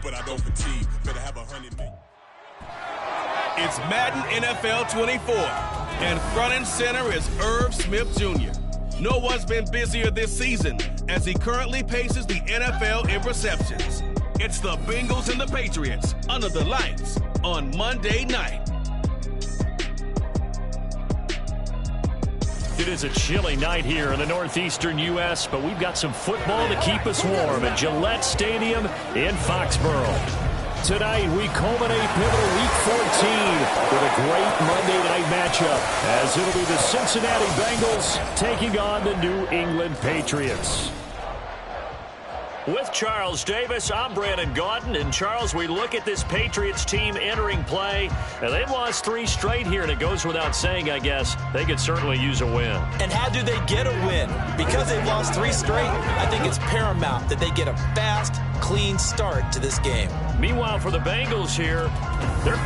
but I don't fatigue. Better have 100. It's Madden NFL 24, and front and center is Irv Smith Jr. No one's been busier this season as he currently paces the NFL in receptions. It's the Bengals and the Patriots under the lights on Monday night. It is a chilly night here in the northeastern U.S., but we've got some football to keep us warm at Gillette Stadium in Foxborough. Tonight, we culminate pivotal Week 14 with a great Monday night matchup, as it'll be the Cincinnati Bengals taking on the New England Patriots. With Charles Davis, I'm Brandon Gaudin. And, Charles, we look at this Patriots team entering play. Now, they've lost 3 straight here, and it goes without saying, I guess, they could certainly use a win. And how do they get a win? Because they've lost 3 straight, I think it's paramount that they get a fast, clean start to this game. Meanwhile, for the Bengals here, they're...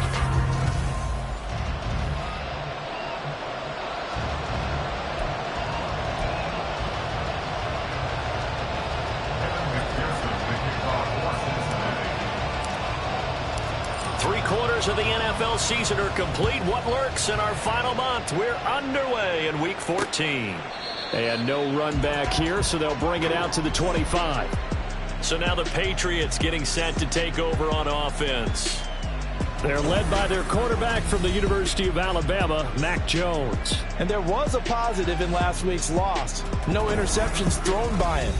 of the NFL season are complete. What lurks in our final month? We're underway in Week 14. And no run back here, so they'll bring it out to the 25. So now the Patriots getting set to take over on offense. They're led by their quarterback from the University of Alabama, Mac Jones. And there was a positive in last week's loss. No interceptions thrown by him.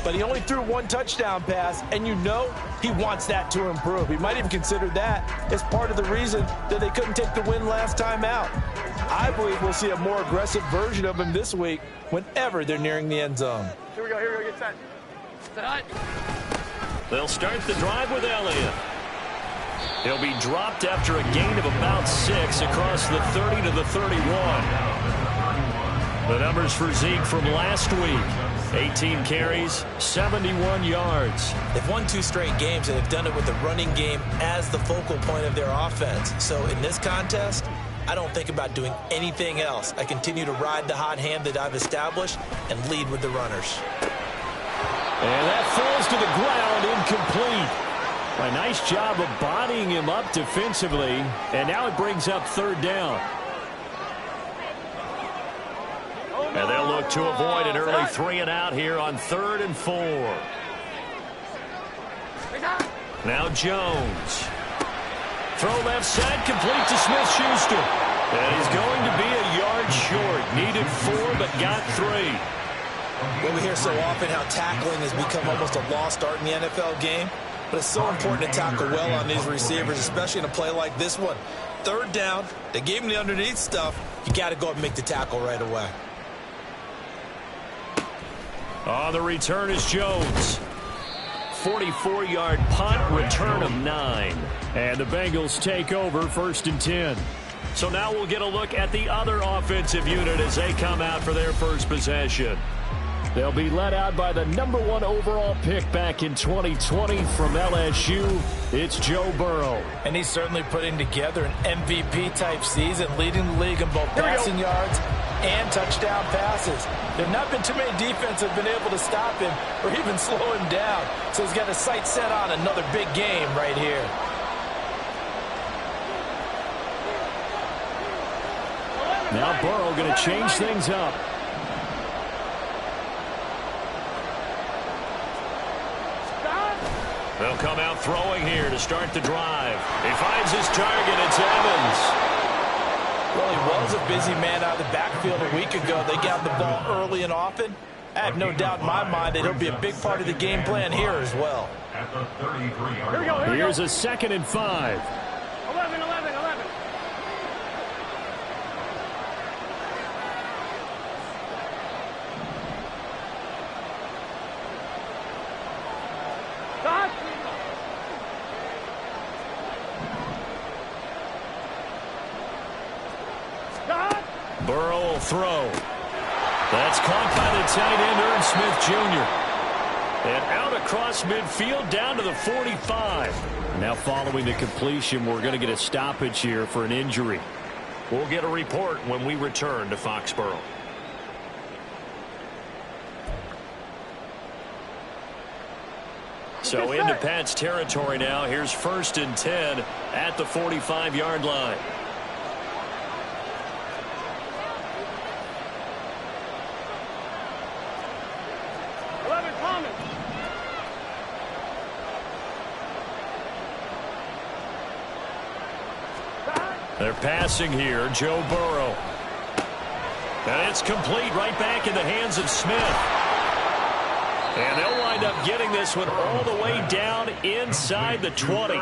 But he only threw 1 touchdown pass, and you know he wants that to improve. He might even consider that as part of the reason that they couldn't take the win last time out. I believe we'll see a more aggressive version of him this week whenever they're nearing the end zone. Here we go, get set. Set. They'll start the drive with Elliott. He'll be dropped after a gain of about 6 across the 30 to the 31. The numbers for Zeke from last week. 18 carries, 71 yards. They've won 2 straight games, and they've done it with the running game as the focal point of their offense. So in this contest, I don't think about doing anything else. I continue to ride the hot hand that I've established and lead with the runners. And that falls to the ground, incomplete. A nice job of bodying him up defensively, and now it brings up 3rd down. And they'll look to avoid an early 3 and out here on 3rd and 4. Now Jones. Throw left side, complete to Smith-Schuster. And he's going to be a yard short. Needed 4, but got 3. Well, we hear so often how tackling has become almost a lost art in the NFL game. But it's so important to tackle well on these receivers, especially in a play like this one. 3rd down, they gave him the underneath stuff. You got to go up and make the tackle right away. On the return is Jones. 44-yard punt, return of 9. And the Bengals take over 1st and 10. So now we'll get a look at the other offensive unit as they come out for their first possession. They'll be led out by the number 1 overall pick back in 2020 from LSU. It's Joe Burrow. And he's certainly putting together an MVP-type season, leading the league in both passing yards and touchdown passes. There have not been too many defenses that have been able to stop him or even slow him down. So he's got his sights set on another big game right here. Now Burrow going to change things up. They'll come out throwing here to start the drive. He finds his target. It's Evans. Well, he was a busy man out of the backfield a week ago. They got the ball early and often. I have no doubt in my mind that he'll be a big part of the game plan here as well. Here's a 2nd and 5. 11. Burrow will throw. That's caught by the tight end, Irv Smith Jr. And out across midfield down to the 45. Now following the completion, we're going to get a stoppage here for an injury. We'll get a report when we return to Foxborough. So into Pat's territory now. Here's 1st and 10 at the 45-yard line. They're passing here. Joe Burrow. And it's complete right back in the hands of Smith. And they'll wind up getting this one all the way down inside the 20.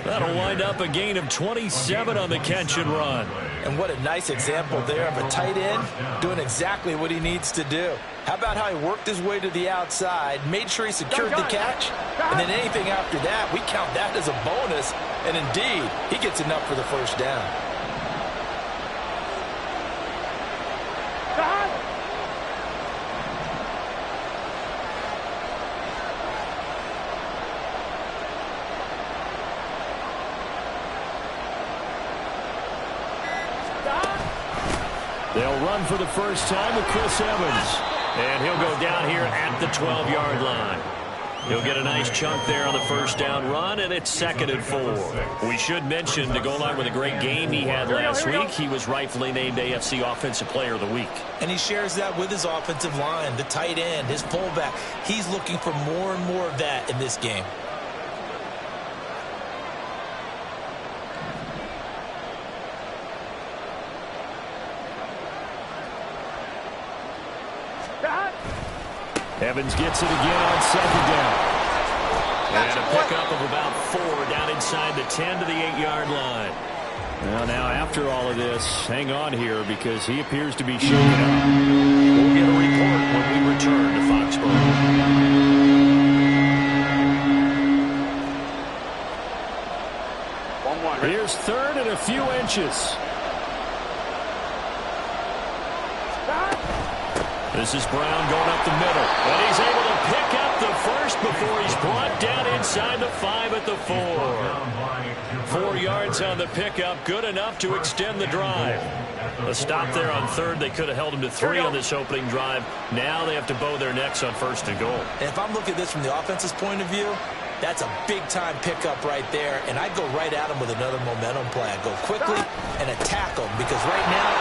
That'll wind up a gain of 27 on the catch and run. And what a nice example there of a tight end doing exactly what he needs to do. How about how he worked his way to the outside, made sure he secured the catch, and then anything after that, we count that as a bonus. And indeed, he gets enough for the first down. They'll run for the first time with Chris Evans. And he'll go down here at the 12-yard line. He'll get a nice chunk there on the first down run, and it's 2nd and 4. We should mention, to go along with a great game he had last week, he was rightfully named AFC Offensive Player of the Week. And he shares that with his offensive line, the tight end, his pullback. He's looking for more and more of that in this game. Evans gets it again on 2nd down. And a pickup of about 4 down inside the 10 to the 8-yard line. Well, now after all of this, hang on here because he appears to be shaken up. We'll get a report when we return to Foxborough. Here's 3rd and a few inches. This is Brown going up the middle. And he's able to pick up the first before he's brought down inside the 5 at the 4. 4 yards on the pickup, good enough to extend the drive. A stop there on 3rd. They could have held him to 3 on this opening drive. Now they have to bow their necks on 1st and goal. And if I'm looking at this from the offense's point of view, that's a big-time pickup right there. And I'd go right at him with another momentum play. I'd go quickly and attack him because right now...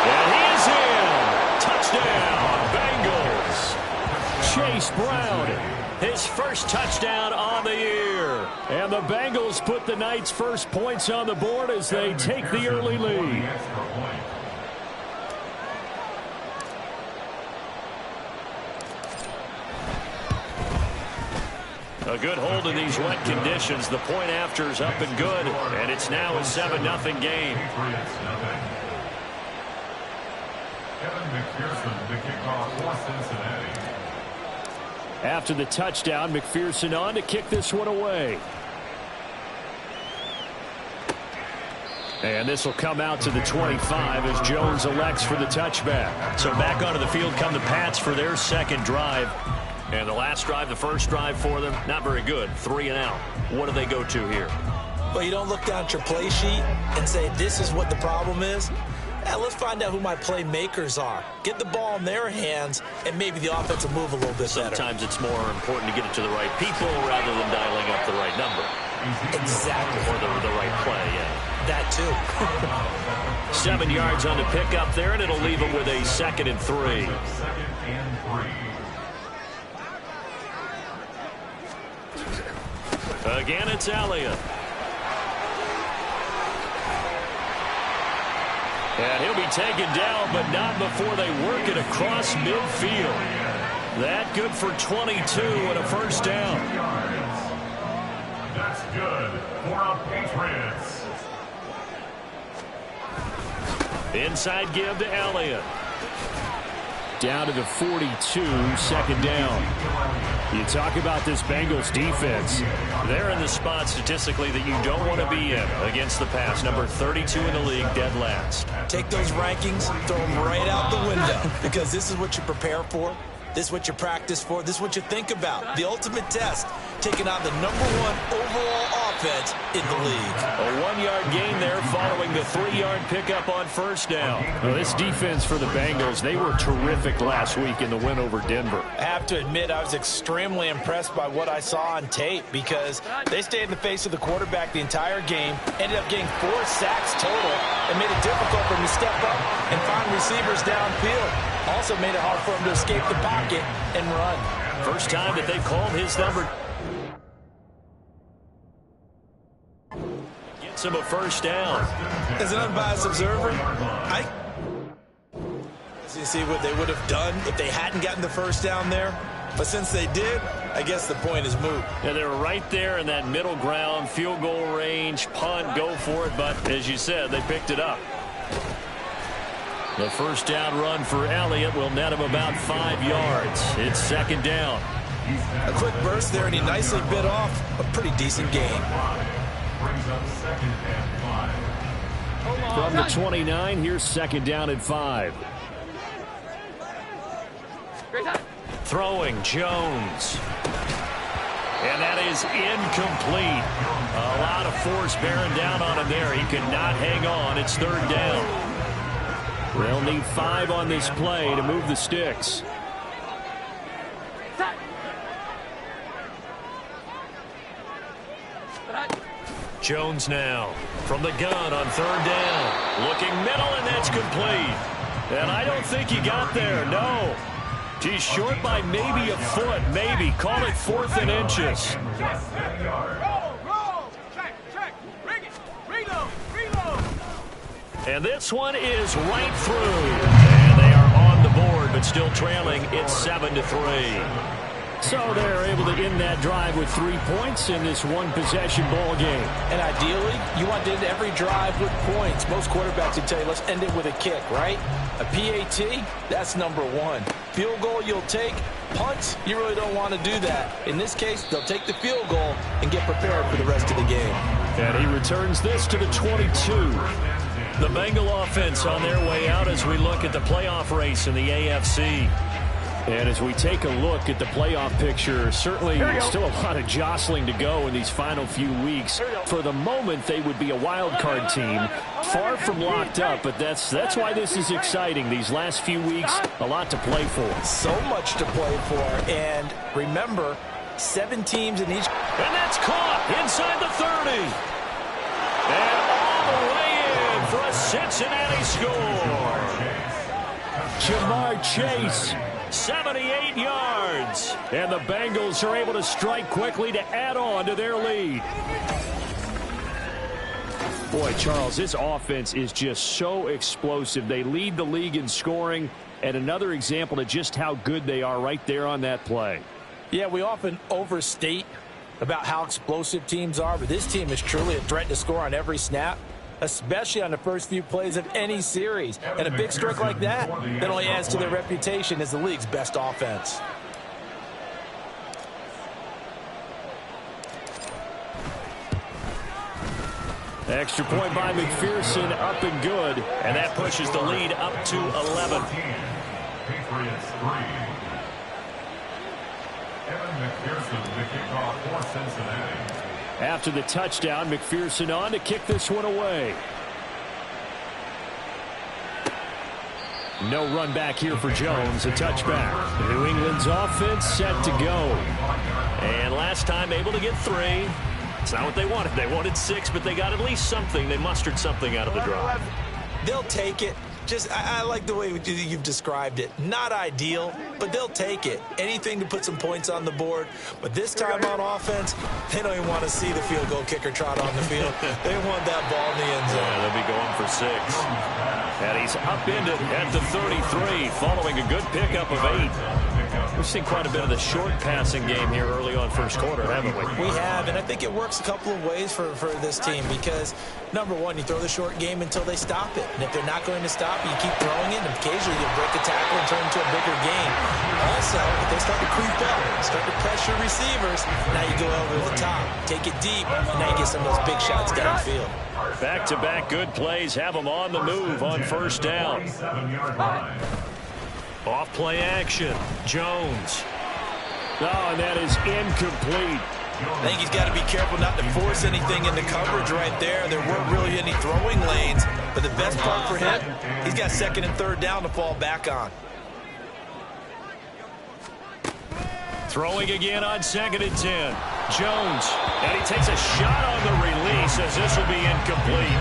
And he is in! Touchdown, Bengals. Chase Brown, his first touchdown on the year. And the Bengals put the Knights' first points on the board as they take the early lead. A good hold in these wet conditions. The point after is up and good, and it's now a 7-0 game. After the touchdown, McPherson on to kick this one away. And this will come out to the 25 as Jones elects for the touchback. So back onto the field come the Pats for their 2nd drive. And the last drive, the first drive for them, not very good. 3 and out. What do they go to here? Well, you don't look down at your play sheet and say, this is what the problem is. Let's find out who my playmakers are. Get the ball in their hands, and maybe the offense will move a little bit better. Sometimes it's more important to get it to the right people rather than dialing up the right number. Exactly. Or the right play, yeah. That, too. 7 yards on the pickup there, and it'll leave them with a 2nd and 3. Again, it's Elliott. And he'll be taken down, but not before they work it across midfield. That good for 22 and a first down. That's good for our Patriots. Inside give to Elliott. Down to the 42, 2nd down. You talk about this Bengals defense. They're in the spot statistically that you don't want to be in against the pass. Number 32 in the league, dead last. Take those rankings, throw them right out the window because this is what you prepare for. This is what you practice for. This is what you think about. The ultimate test, taking on the #1 overall defense in the league. A 1-yard gain there following the 3-yard pickup on first down. Well, this defense for the Bengals, they were terrific last week in the win over Denver. I have to admit, I was extremely impressed by what I saw on tape because they stayed in the face of the quarterback the entire game, ended up getting 4 sacks total, and made it difficult for him to step up and find receivers downfield. Also made it hard for him to escape the pocket and run. First time that they called his number. Gets him a first down. As an unbiased observer, I see what they would have done if they hadn't gotten the first down there. But since they did, I guess the point is moot. Yeah, they were right there in that middle ground, field goal range, punt, go for it. But as you said, they picked it up. The first down run for Elliott will net him about 5 yards. It's second down. A quick burst there, and he nicely bit off a pretty decent gain. From the 29, here's second down at 5. Throwing Jones. And that is incomplete. A lot of force bearing down on him there. He could not hang on. It's third down. They'll need 5 on this play to move the sticks. Jones now from the gun on third down. Looking middle, and that's complete. And I don't think he got there, no. He's short by maybe a foot, maybe. Call it 4th and inches. And this one is right through. And they are on the board, but still trailing. It's 7-3. So they're able to end that drive with 3 points in this one-possession ball game. And ideally, you want to end every drive with points. Most quarterbacks would tell you, let's end it with a kick, right? A PAT, that's number 1. Field goal, you'll take. Punts, you really don't want to do that. In this case, they'll take the field goal and get prepared for the rest of the game. And he returns this to the 22. The Bengal offense on their way out as we look at the playoff race in the AFC. And as we take a look at the playoff picture, certainly still a lot of jostling to go in these final few weeks. For the moment, they would be a wild card team, far from locked up, but that's why this is exciting. These last few weeks, a lot to play for. So much to play for, and remember, 7 teams in each. And that's caught inside the 30. And all the way in for a Cincinnati score. Jamar Chase. 78 yards. And the Bengals are able to strike quickly to add on to their lead. Boy, Charles, this offense is just so explosive. They lead the league in scoring, and another example of just how good they are right there on that play. Yeah, we often overstate about how explosive teams are, but this team is truly a threat to score on every snap, especially on the first few plays of any series. And a big streak like that only adds to their reputation as the league's best offense. Extra point by McPherson, up and good. And that pushes the lead up to 11. Patriots 3. Evan McPherson, the kickoff for Cincinnati. After the touchdown, McPherson on to kick this one away. No run back here for Jones, a touchback. New England's offense set to go. And last time able to get 3. It's not what they wanted. They wanted 6, but they got at least something. They mustered something out of the drive. They'll take it. I like the way you've described it. Not ideal, but they'll take it. Anything to put some points on the board. But this time on offense, they don't even want to see the field goal kicker trot on the field. They want that ball in the end zone. Yeah, they'll be going for 6. And he's upended at the 33 following a good pickup of 8. We've seen quite a bit of the short passing game here early on first quarter, haven't we? We have, and I think it works a couple of ways for this team because, number one, you throw the short game until they stop it. And if they're not going to stop it, you keep throwing it, and occasionally you'll break a tackle and turn into a bigger game. Also, if they start to creep up, start to pressure receivers, now you go over the top, take it deep, and now you get some of those big shots downfield. Back-to-back good plays have them on the move on first down. Off play action. Jones. Oh, and that is incomplete. I think he's got to be careful not to force anything into coverage right there. There weren't really any throwing lanes, but the best part for him, he's got second and third down to fall back on. Throwing again on 2nd and 10. Jones, and he takes a shot on the release as this will be incomplete.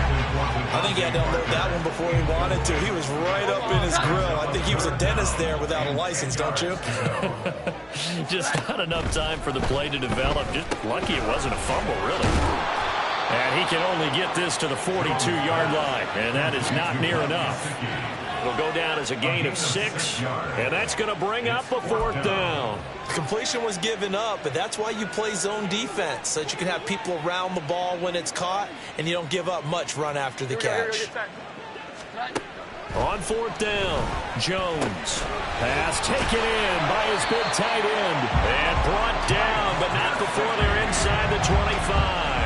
I think he had to unload that one before he wanted to. He was right up in his grill. I think he was a dentist there without a license, don't you? Just not enough time for the play to develop. Just lucky it wasn't a fumble, really. And he can only get this to the 42-yard line, and that is not near enough. It'll go down as a gain of 6, and that's going to bring up a 4th down. The completion was given up, but that's why you play zone defense, so that you can have people around the ball when it's caught, and you don't give up much run after the catch. On 4th down, Jones. Pass taken in by his big tight end, and brought down, but not before they're inside the 25.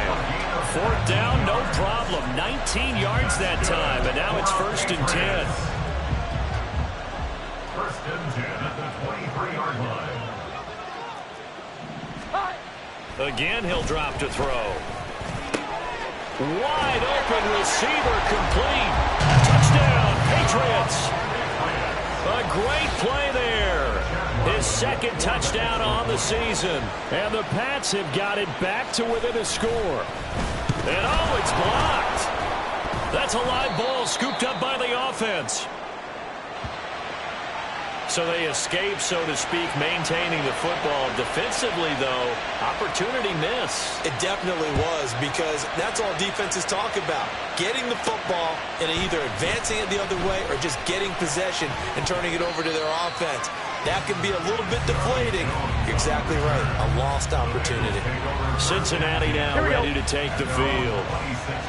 4th down, no problem. 19 yards that time, and now it's 1st and 10. 1st and 10 at the 23-yard line. Again, he'll drop to throw. Wide open receiver complete. Touchdown, Patriots. A great play there. His 2nd touchdown on the season. And the Pats have got it back to within a score. And oh, it's blocked. That's a live ball scooped up by the offense. So they escape, so to speak, maintaining the football. Defensively, though, opportunity miss. It definitely was, because that's all defenses talk about. Getting the football and either advancing it the other way or just getting possession and turning it over to their offense. That can be a little bit deflating. You're exactly right. A lost opportunity. Cincinnati now ready to take the field.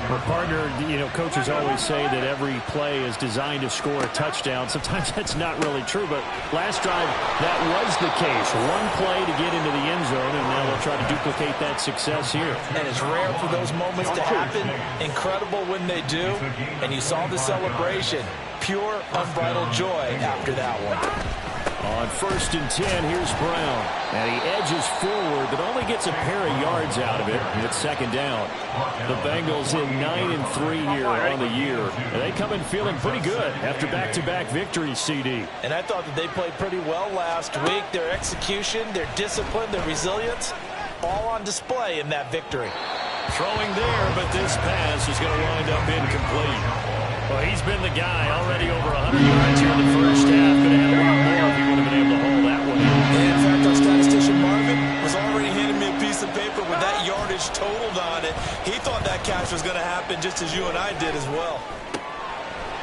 Well, partner, coaches always say that every play is designed to score a touchdown. Sometimes that's not really true, but last drive, that was the case. One play to get into the end zone, and now they'll try to duplicate that success here. And it's rare for those moments to happen. Incredible when they do. And you saw the celebration. Pure, unbridled joy after that one. On 1st and 10, here's Brown. And he edges forward, but only gets a pair of yards out of it. And it's 2nd down. The Bengals in 9-3 here on the year. And they come in feeling pretty good after back-to-back victories, CD. And I thought that they played pretty well last week. Their execution, their discipline, their resilience, all on display in that victory. Throwing there, but this pass is going to wind up incomplete. Well, he's been the guy already over 100 yards here in the first half. Could have had a lot more if he would have been able to hold that one in. And in fact, our statistician Marvin was already handing me a piece of paper with that yardage totaled on it. He thought that catch was going to happen just as you and I did as well.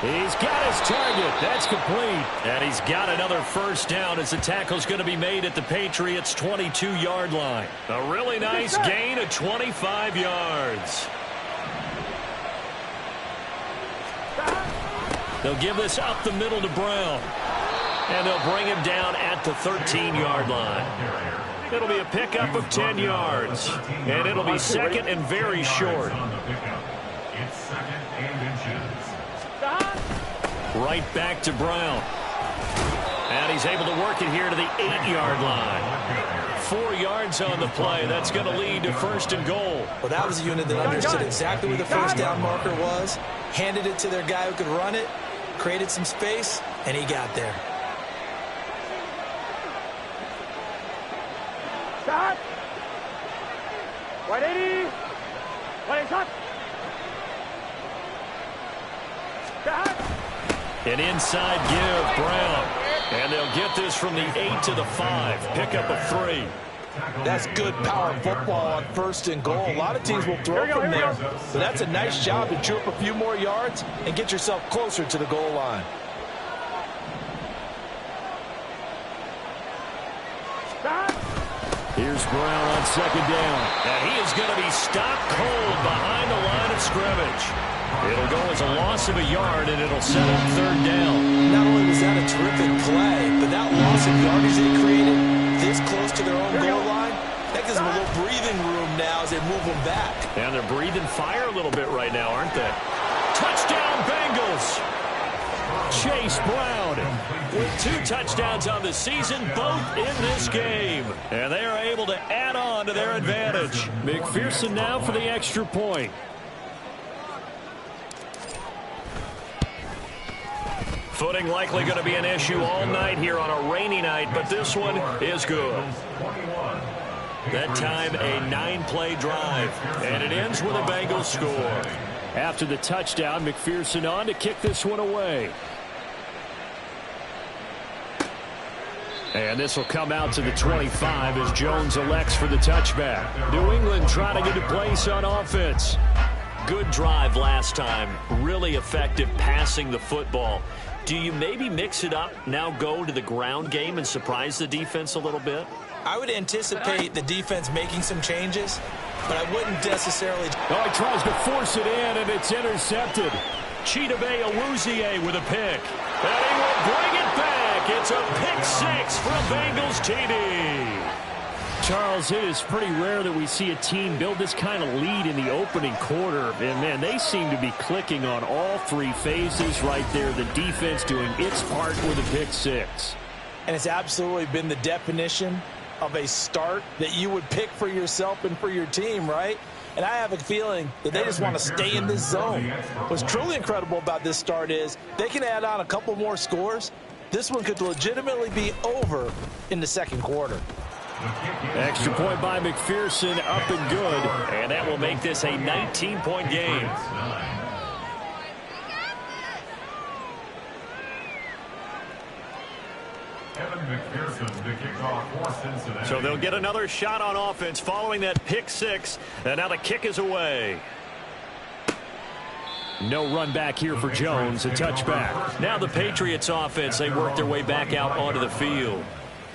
He's got his target. That's complete. And he's got another 1st down as the tackle's going to be made at the Patriots' 22-yard line. A really nice gain of 25 yards. They'll give this up the middle to Brown. And they'll bring him down at the 13-yard line. It'll be a pickup of 10 yards. And it'll be 2nd and very short. It's 2nd and inches. Right back to Brown. And he's able to work it here to the 8-yard line. 4 yards on the play. That's going to lead to 1st and goal. Well, that was a unit that understood exactly where the 1st down marker was, handed it to their guy who could run it, created some space, and he got there. Stop. 180. 180. Stop. An inside give, Brown. And they'll get this from the 8 to the 5. Pickup of 3. That's good power football on 1st and goal. A lot of teams will throw from there. So that's a nice job to chew up a few more yards and get yourself closer to the goal line. Here's Brown on 2nd down. And he is going to be stopped cold behind the line of scrimmage. It'll go as a loss of a yard, and it'll set up 3rd down. Not only was that a terrific play, but that loss of yardage they created this close to their own goal line, that gives them a little breathing room now as they move them back. And they're breathing fire a little bit right now, aren't they? Touchdown, Bengals! Chase Brown with 2 touchdowns on the season, both in this game. And they are able to add on to their advantage. McPherson now for the extra point. Footing likely going to be an issue all night here on a rainy night, but this one is good. That time, a 9-play drive, and it ends with a Bengals score. After the touchdown, McPherson on to kick this one away. And this will come out to the 25 as Jones elects for the touchback. New England trying to get a place on offense. Good drive last time. Really effective passing the football. Do you maybe mix it up, now go to the ground game and surprise the defense a little bit? I would anticipate the defense making some changes, but I wouldn't necessarily. Oh, he tries to force it in, and it's intercepted. Chidobe Awuzie with a pick. And he will bring it back. It's a pick 6 from Bengals TD. Charles, it is pretty rare that we see a team build this kind of lead in the opening quarter. And, man, they seem to be clicking on all 3 phases right there. The defense doing its part with a pick 6. And it's absolutely been the definition of a start that you would pick for yourself and for your team, right? And I have a feeling that they just want to stay in this zone. What's truly incredible about this start is they can add on a couple more scores. This one could legitimately be over in the second quarter. Extra point by McPherson, up and good. And that will make this a 19-point game. So they'll get another shot on offense following that pick 6. And now the kick is away. No run back here for Jones, a touchback. Now the Patriots offense, they work their way back out onto the field.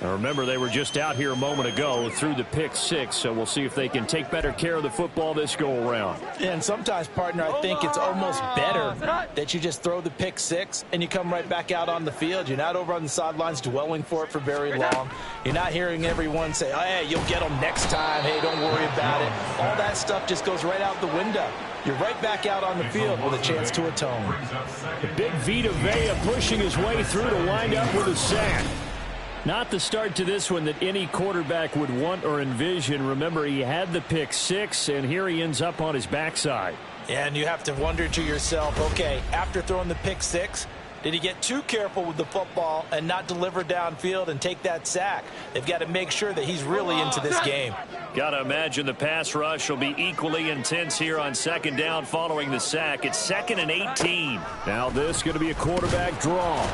Now remember, they were just out here a moment ago through the pick 6, so we'll see if they can take better care of the football this go-around. And sometimes, partner, I think it's almost better that you just throw the pick 6 and you come right back out on the field. You're not over on the sidelines dwelling for it for very long. You're not hearing everyone say, oh, hey, you'll get them next time. Hey, don't worry about it. All that stuff just goes right out the window. You're right back out on the field with a chance to atone. The big Vita Vea pushing his way through to wind up with a sack. Not the start to this one that any quarterback would want or envision. Remember, he had the pick 6, and here he ends up on his backside. And you have to wonder to yourself, okay, after throwing the pick 6, did he get too careful with the football and not deliver downfield and take that sack? They've got to make sure that he's really into this game. Got to imagine the pass rush will be equally intense here on second down following the sack. It's 2nd and 18. Now this is going to be a quarterback draw.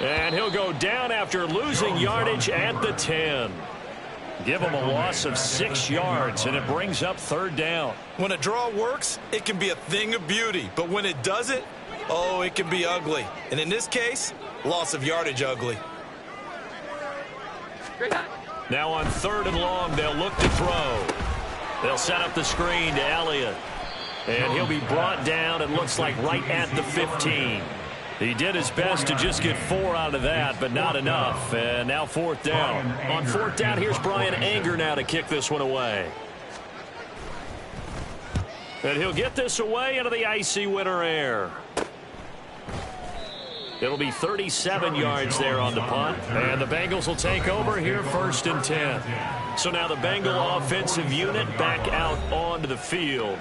And he'll go down after losing yardage at the 10. Give him a loss of 6 yards, and it brings up 3rd down. When a draw works, it can be a thing of beauty. But when it doesn't, oh, it can be ugly. And in this case, loss of yardage ugly. Now on 3rd and long, they'll look to throw. They'll set up the screen to Elliott. And he'll be brought down, it looks like, right at the 15. He did his best to just get 4 out of that, but not enough. And now 4th down. On 4th down, here's Brian Anger now to kick this one away. And he'll get this away into the icy winter air. It'll be 37 yards there on the punt. And the Bengals will take over here 1st and 10. So now the Bengal offensive unit back out onto the field.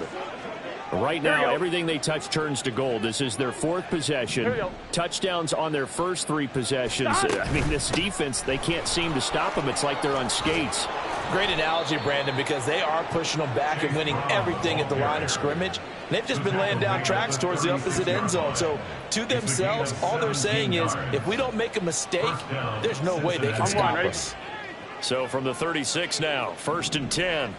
Right now, everything they touch turns to gold. This is their 4th possession. Touchdowns on their first 3 possessions. I mean, this defense, they can't seem to stop them. It's like they're on skates. Great analogy, Brandon, because they are pushing them back and winning everything at the line of scrimmage. They've just been laying down tracks towards the opposite end zone. So, to themselves, all they're saying is, if we don't make a mistake, there's no way they can stop us. So, from the 36 now, 1st and 10.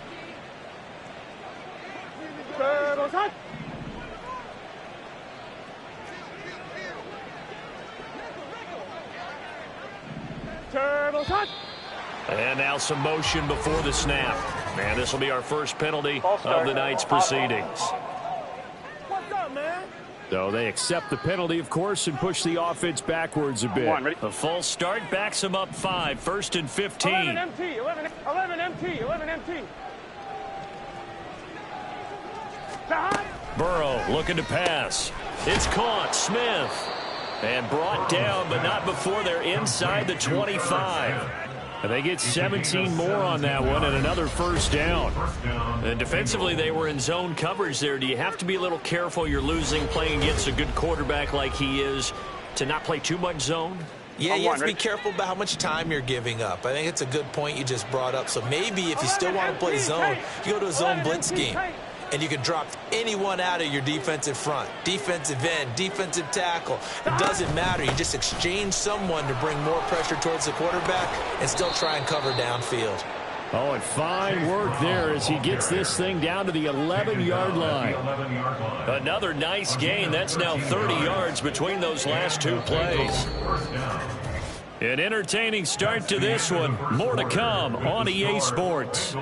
And now some motion before the snap. And this will be our first penalty of the night's proceedings. What's up, man? So they accept the penalty, of course, and push the offense backwards a bit. A false start backs them up 5, 1st and 15. 11 MT, 11 MT, 11 MT. Burrow looking to pass. It's caught. Smith. And brought down, but not before they're inside the 25. And they get 17 more on that one and another first down. And defensively, they were in zone coverage there. Do you have to be a little careful? You're losing playing against a good quarterback like he is to not play too much zone? Yeah, you have to be careful about how much time you're giving up. I think it's a good point you just brought up. So maybe if you still want to play zone, you go to a zone blitz scheme. And you can drop anyone out of your defensive front, defensive end, defensive tackle. It doesn't matter. You just exchange someone to bring more pressure towards the quarterback and still try and cover downfield. Oh, and fine work there as he gets this thing down to the 11-yard line. Another nice gain. That's now 30 yards between those last two plays. An entertaining start to this one. More to come on EA Sports.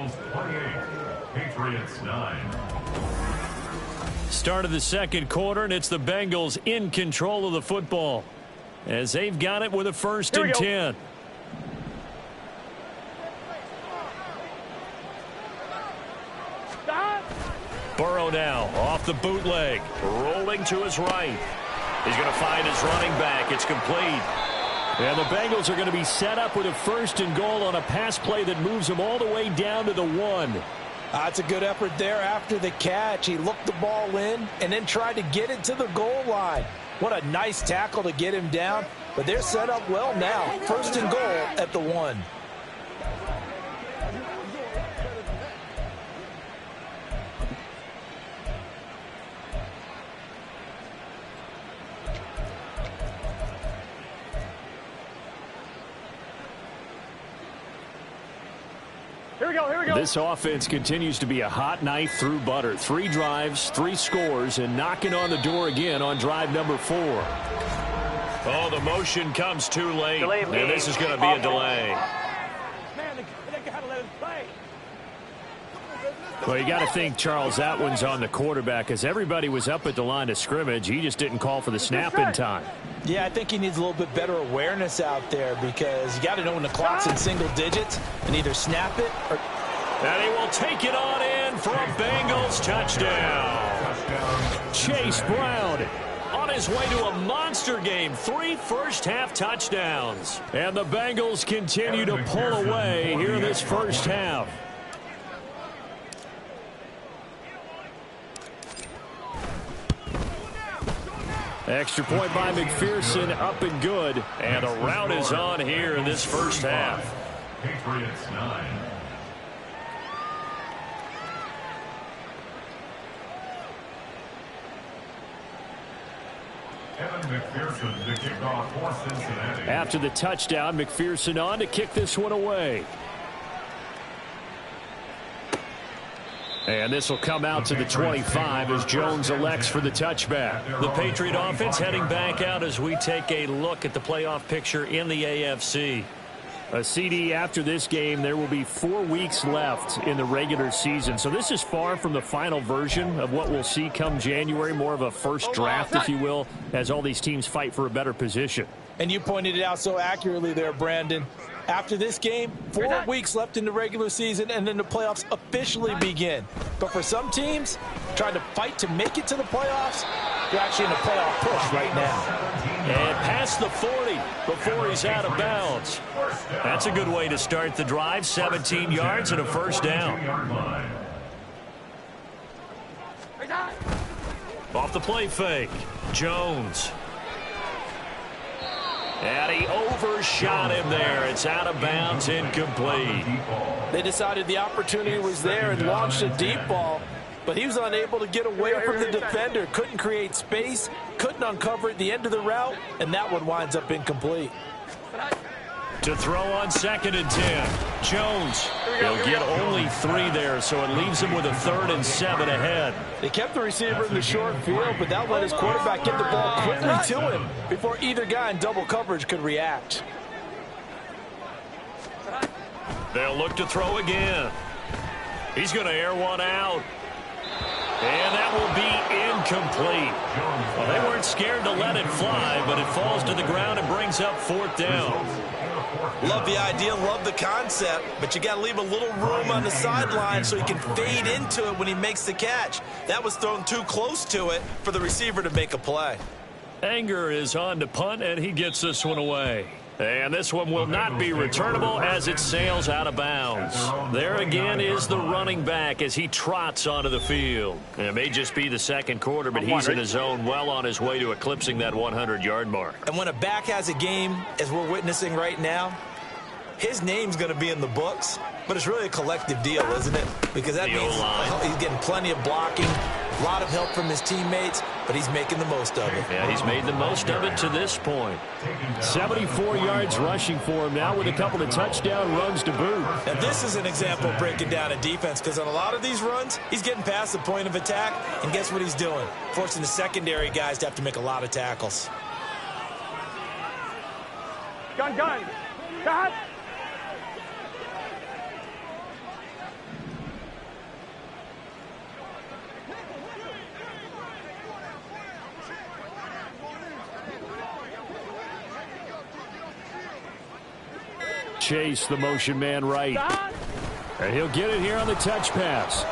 Patriots 9. Start of the second quarter, and it's the Bengals in control of the football as they've got it with a 1st and 10. Burrow now off the bootleg, rolling to his right. He's going to find his running back. It's complete. And the Bengals are going to be set up with a 1st and goal on a pass play that moves them all the way down to the 1. That's a good effort there after the catch. He looked the ball in and then tried to get it to the goal line. What a nice tackle to get him down. But they're set up well now. 1st and goal at the 1. This offense continues to be a hot knife through butter. 3 drives, 3 scores, and knocking on the door again on drive number 4. Oh, the motion comes too late. And this is going to be a delay. Well, you got to think, Charles, that one's on the quarterback as everybody was up at the line of scrimmage. He just didn't call for the snap in time. Yeah, I think he needs a little bit better awareness out there because you got to know when the clock's in single digits and either snap it or... And he will take it on in for a Bengals touchdown. Chase Brown on his way to a monster game. 3 first-half touchdowns. And the Bengals continue to pull away here in this first half. Extra point by McPherson, up and good. And a rout is on here in this first half. Patriots 9. McPherson to kick off for Cincinnati. After the touchdown, McPherson on to kick this one away. And this will come out to the 25 as Jones elects for the touchback. The Patriot offense heading back out as we take a look at the playoff picture in the AFC. A CD after this game, there will be 4 weeks left in the regular season. So this is far from the final version of what we'll see come January, more of a first draft, if you will, as all these teams fight for a better position. And you pointed it out so accurately there, Brandon. After this game, 4 weeks left in the regular season, and then the playoffs officially begin. But for some teams, trying to fight to make it to the playoffs, they're actually in a playoff push right now. And past the 40 before he's out of bounds. That's a good way to start the drive. 17 yards and a first down. Off the play fake, Jones. And he overshot him there. It's out of bounds, incomplete. They decided the opportunity was there and launched a deep ball, but he was unable to get away from the defender. Couldn't create space, couldn't uncover at the end of the route, and that one winds up incomplete. To throw on 2nd and 10. Jones. He'll get only 3 there, so it leaves him with a 3rd and 7 ahead. They kept the receiver in the short field, but that let his quarterback get the ball quickly to him before either guy in double coverage could react. They'll look to throw again. He's going to air one out. And that will be incomplete. Well, they weren't scared to let it fly, but it falls to the ground and brings up 4th down. Love the idea, love the concept, but you got to leave a little room on the sideline so he can fade into it when he makes the catch. That was thrown too close to it for the receiver to make a play. Anger is on to punt, and he gets this one away. And this one will not be returnable as it sails out of bounds. There again is the running back as he trots onto the field. It may just be the second quarter, but he's in his zone, well on his way to eclipsing that 100-yard mark. And when a back has a game, as we're witnessing right now, his name's going to be in the books, but it's really a collective deal, isn't it? Because that means he's getting plenty of blocking, a lot of help from his teammates, but he's making the most of it. Yeah, he's made the most of it to this point. 74 yards rushing for him now with a couple of touchdown runs to boot. And this is an example of breaking down a defense, because on a lot of these runs, he's getting past the point of attack, and guess what he's doing? Forcing the secondary guys to have to make a lot of tackles. Gun. Got. Chase, the motion man right. And he'll get it here on the touch pass.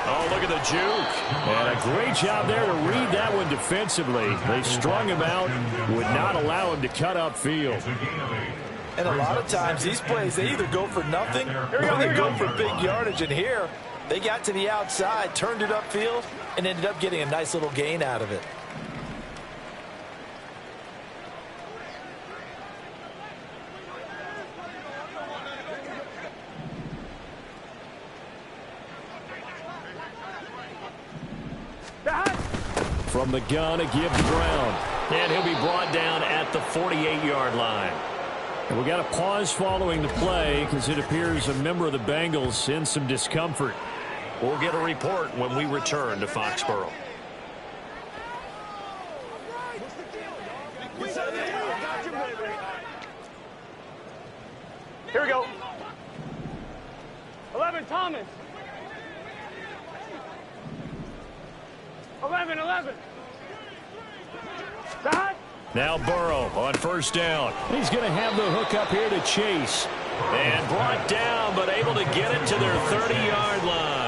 Oh, look at the juke. And a great job there to read that one defensively. They strung him out, would not allow him to cut upfield. And a lot of times, these plays, they either go for nothing or they go for big yardage. And here, they got to the outside, turned it upfield, and ended up getting a nice little gain out of it. From the gun, a give to Brown. And he'll be brought down at the 48-yard line. And we got a pause following the play because it appears a member of the Bengals in some discomfort. We'll get a report when we return to Foxborough. Here we go. 11, Thomas. 11. Dot. Now Burrow on first down. He's going to have the hook up here to Chase. And brought down, but able to get it to their 30-yard line.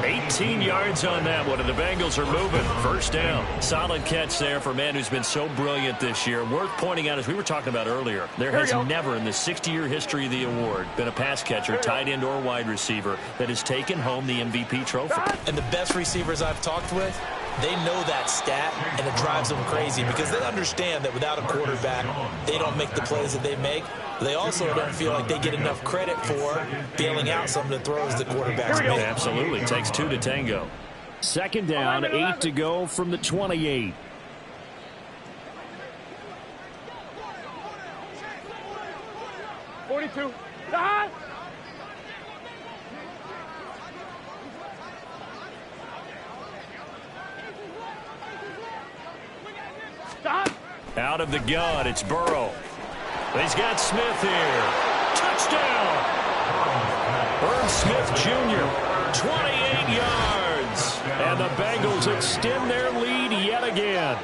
18 yards on that one, and the Bengals are moving. First down. Solid catch there for a man who's been so brilliant this year. Worth pointing out, as we were talking about earlier, there has never in the 60-year history of the award been a pass catcher, tight end or wide receiver that has taken home the MVP trophy. And the best receivers I've talked with, they know that stat, and it drives them crazy because they understand that without a quarterback, they don't make the plays that they make. They also don't feel like they get enough credit for bailing out some of the throws the quarterbacks make. Absolutely. Takes two to tango. Second down, 8 to go from the 28. $42. Out of the gun, it's Burrow. He's got Smith here. Touchdown! Irv Smith Jr., 28 yards. And the Bengals extend their lead yet again.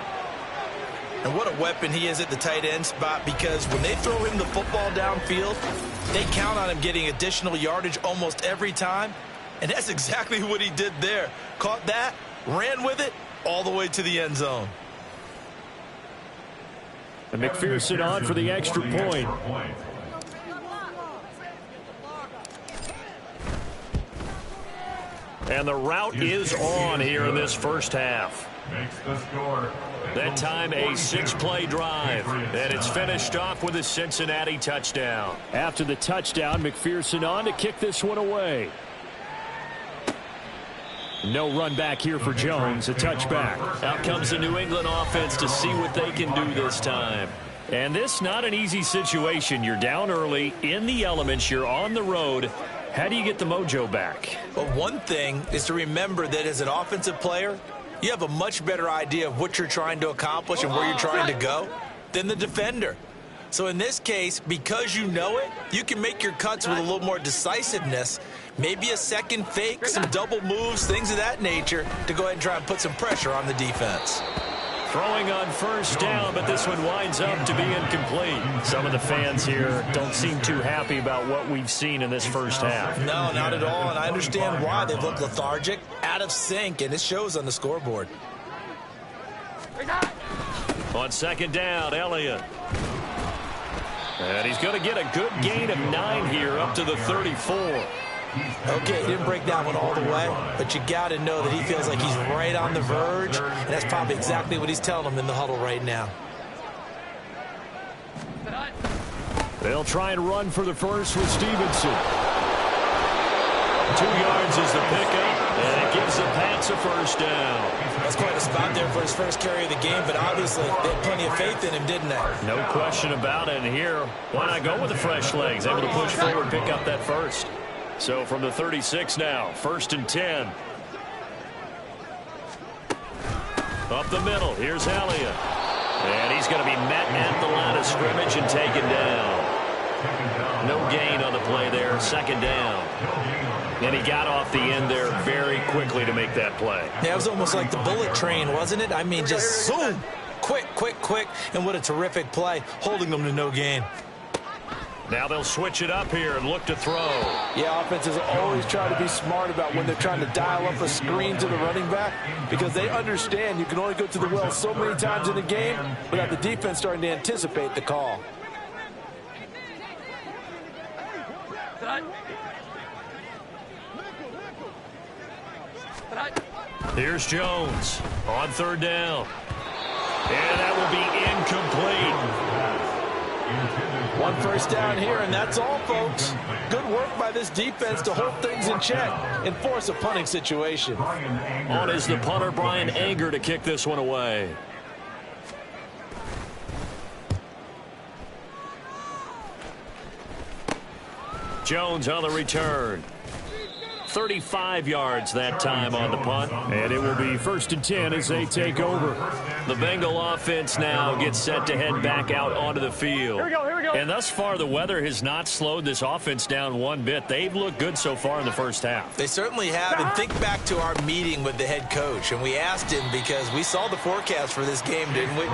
And what a weapon he is at the tight end spot, because when they throw him the football downfield, they count on him getting additional yardage almost every time. And that's exactly what he did there. Caught that, ran with it, all the way to the end zone. And McPherson on for the extra point. And the route is on here in this first half. That time a 6-play drive. And it's finished off with a Cincinnati touchdown. After the touchdown, McPherson on to kick this one away. No run back here for Jones, a touchback. Out comes the New England offense to see what they can do this time. And this not an easy situation. You're down early, in the elements, you're on the road. How do you get the mojo back? Well, one thing is to remember that as an offensive player, you have a much better idea of what you're trying to accomplish and where you're trying to go than the defender. So in this case, because you know it, you can make your cuts with a little more decisiveness. Maybe a second fake, some double moves, things of that nature to go ahead and try and put some pressure on the defense. Throwing on first down, but this one winds up to be incomplete. Some of the fans here don't seem too happy about what we've seen in this first half. No, not at all, and I understand why. They look lethargic, out of sync, and it shows on the scoreboard. On second down, Elliott. And he's going to get a good gain of 9 here up to the 34. Okay, he didn't break that one all the way, but you got to know that he feels like he's right on the verge, and that's probably exactly what he's telling them in the huddle right now. They'll try and run for the first with Stevenson. 2 yards is the pickup, and it gives the Pats a first down. That's quite a spot there for his first carry of the game, but obviously they had plenty of faith in him, didn't they? No question about it. And here, why not go with the fresh legs? Able to push forward, pick up that first. So from the 36 now, 1st and 10. Up the middle, here's Elliott. And he's going to be met at the line of scrimmage and taken down. No gain on the play there, 2nd down. And he got off the end there very quickly to make that play. Yeah, it was almost like the bullet train, wasn't it? I mean, just zoom, quick, and what a terrific play, holding them to no gain. Now they'll switch it up here and look to throw. Yeah, offenses always try to be smart about when they're trying to dial up a screen to the running back because they understand you can only go to the well so many times in a game without the defense starting to anticipate the call. Here's Jones on 3rd down. And that will be incomplete. 1 first down here, and that's all, folks. Good work by this defense to hold things in check and force a punting situation. On is the punter, Brian Anger, to kick this one away. Jones on the return. 35 yards that time on the punt. And it will be 1st and 10 as they take over. The Bengal offense now gets set to head back out onto the field. Here we go. And thus far, the weather has not slowed this offense down one bit. They've looked good so far in the first half. They certainly have. And think back to our meeting with the head coach. And we asked him because we saw the forecast for this game, didn't we?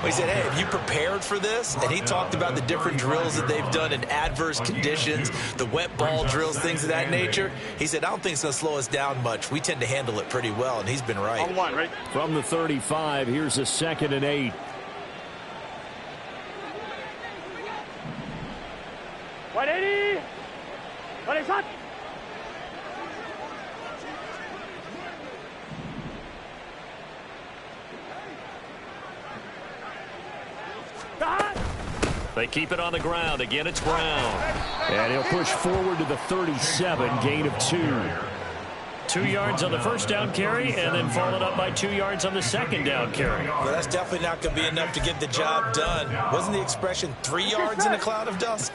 We said, hey, have you prepared for this? And he talked about the different drills that they've done in adverse conditions, the wet ball drills, things of that nature. He said, I don't think it's going to slow us down much. We tend to handle it pretty well, and he's been right. On 1, right? From the 35, here's a 2nd and 8. What, Eddy? What is that? They keep it on the ground. Again, it's Brown. And he'll push forward to the 37, gain of 2. 2 yards on the first down carry, and then followed up by 2 yards on the second down carry. Well, that's definitely not going to be enough to get the job done. Wasn't the expression 3 yards in a cloud of dust?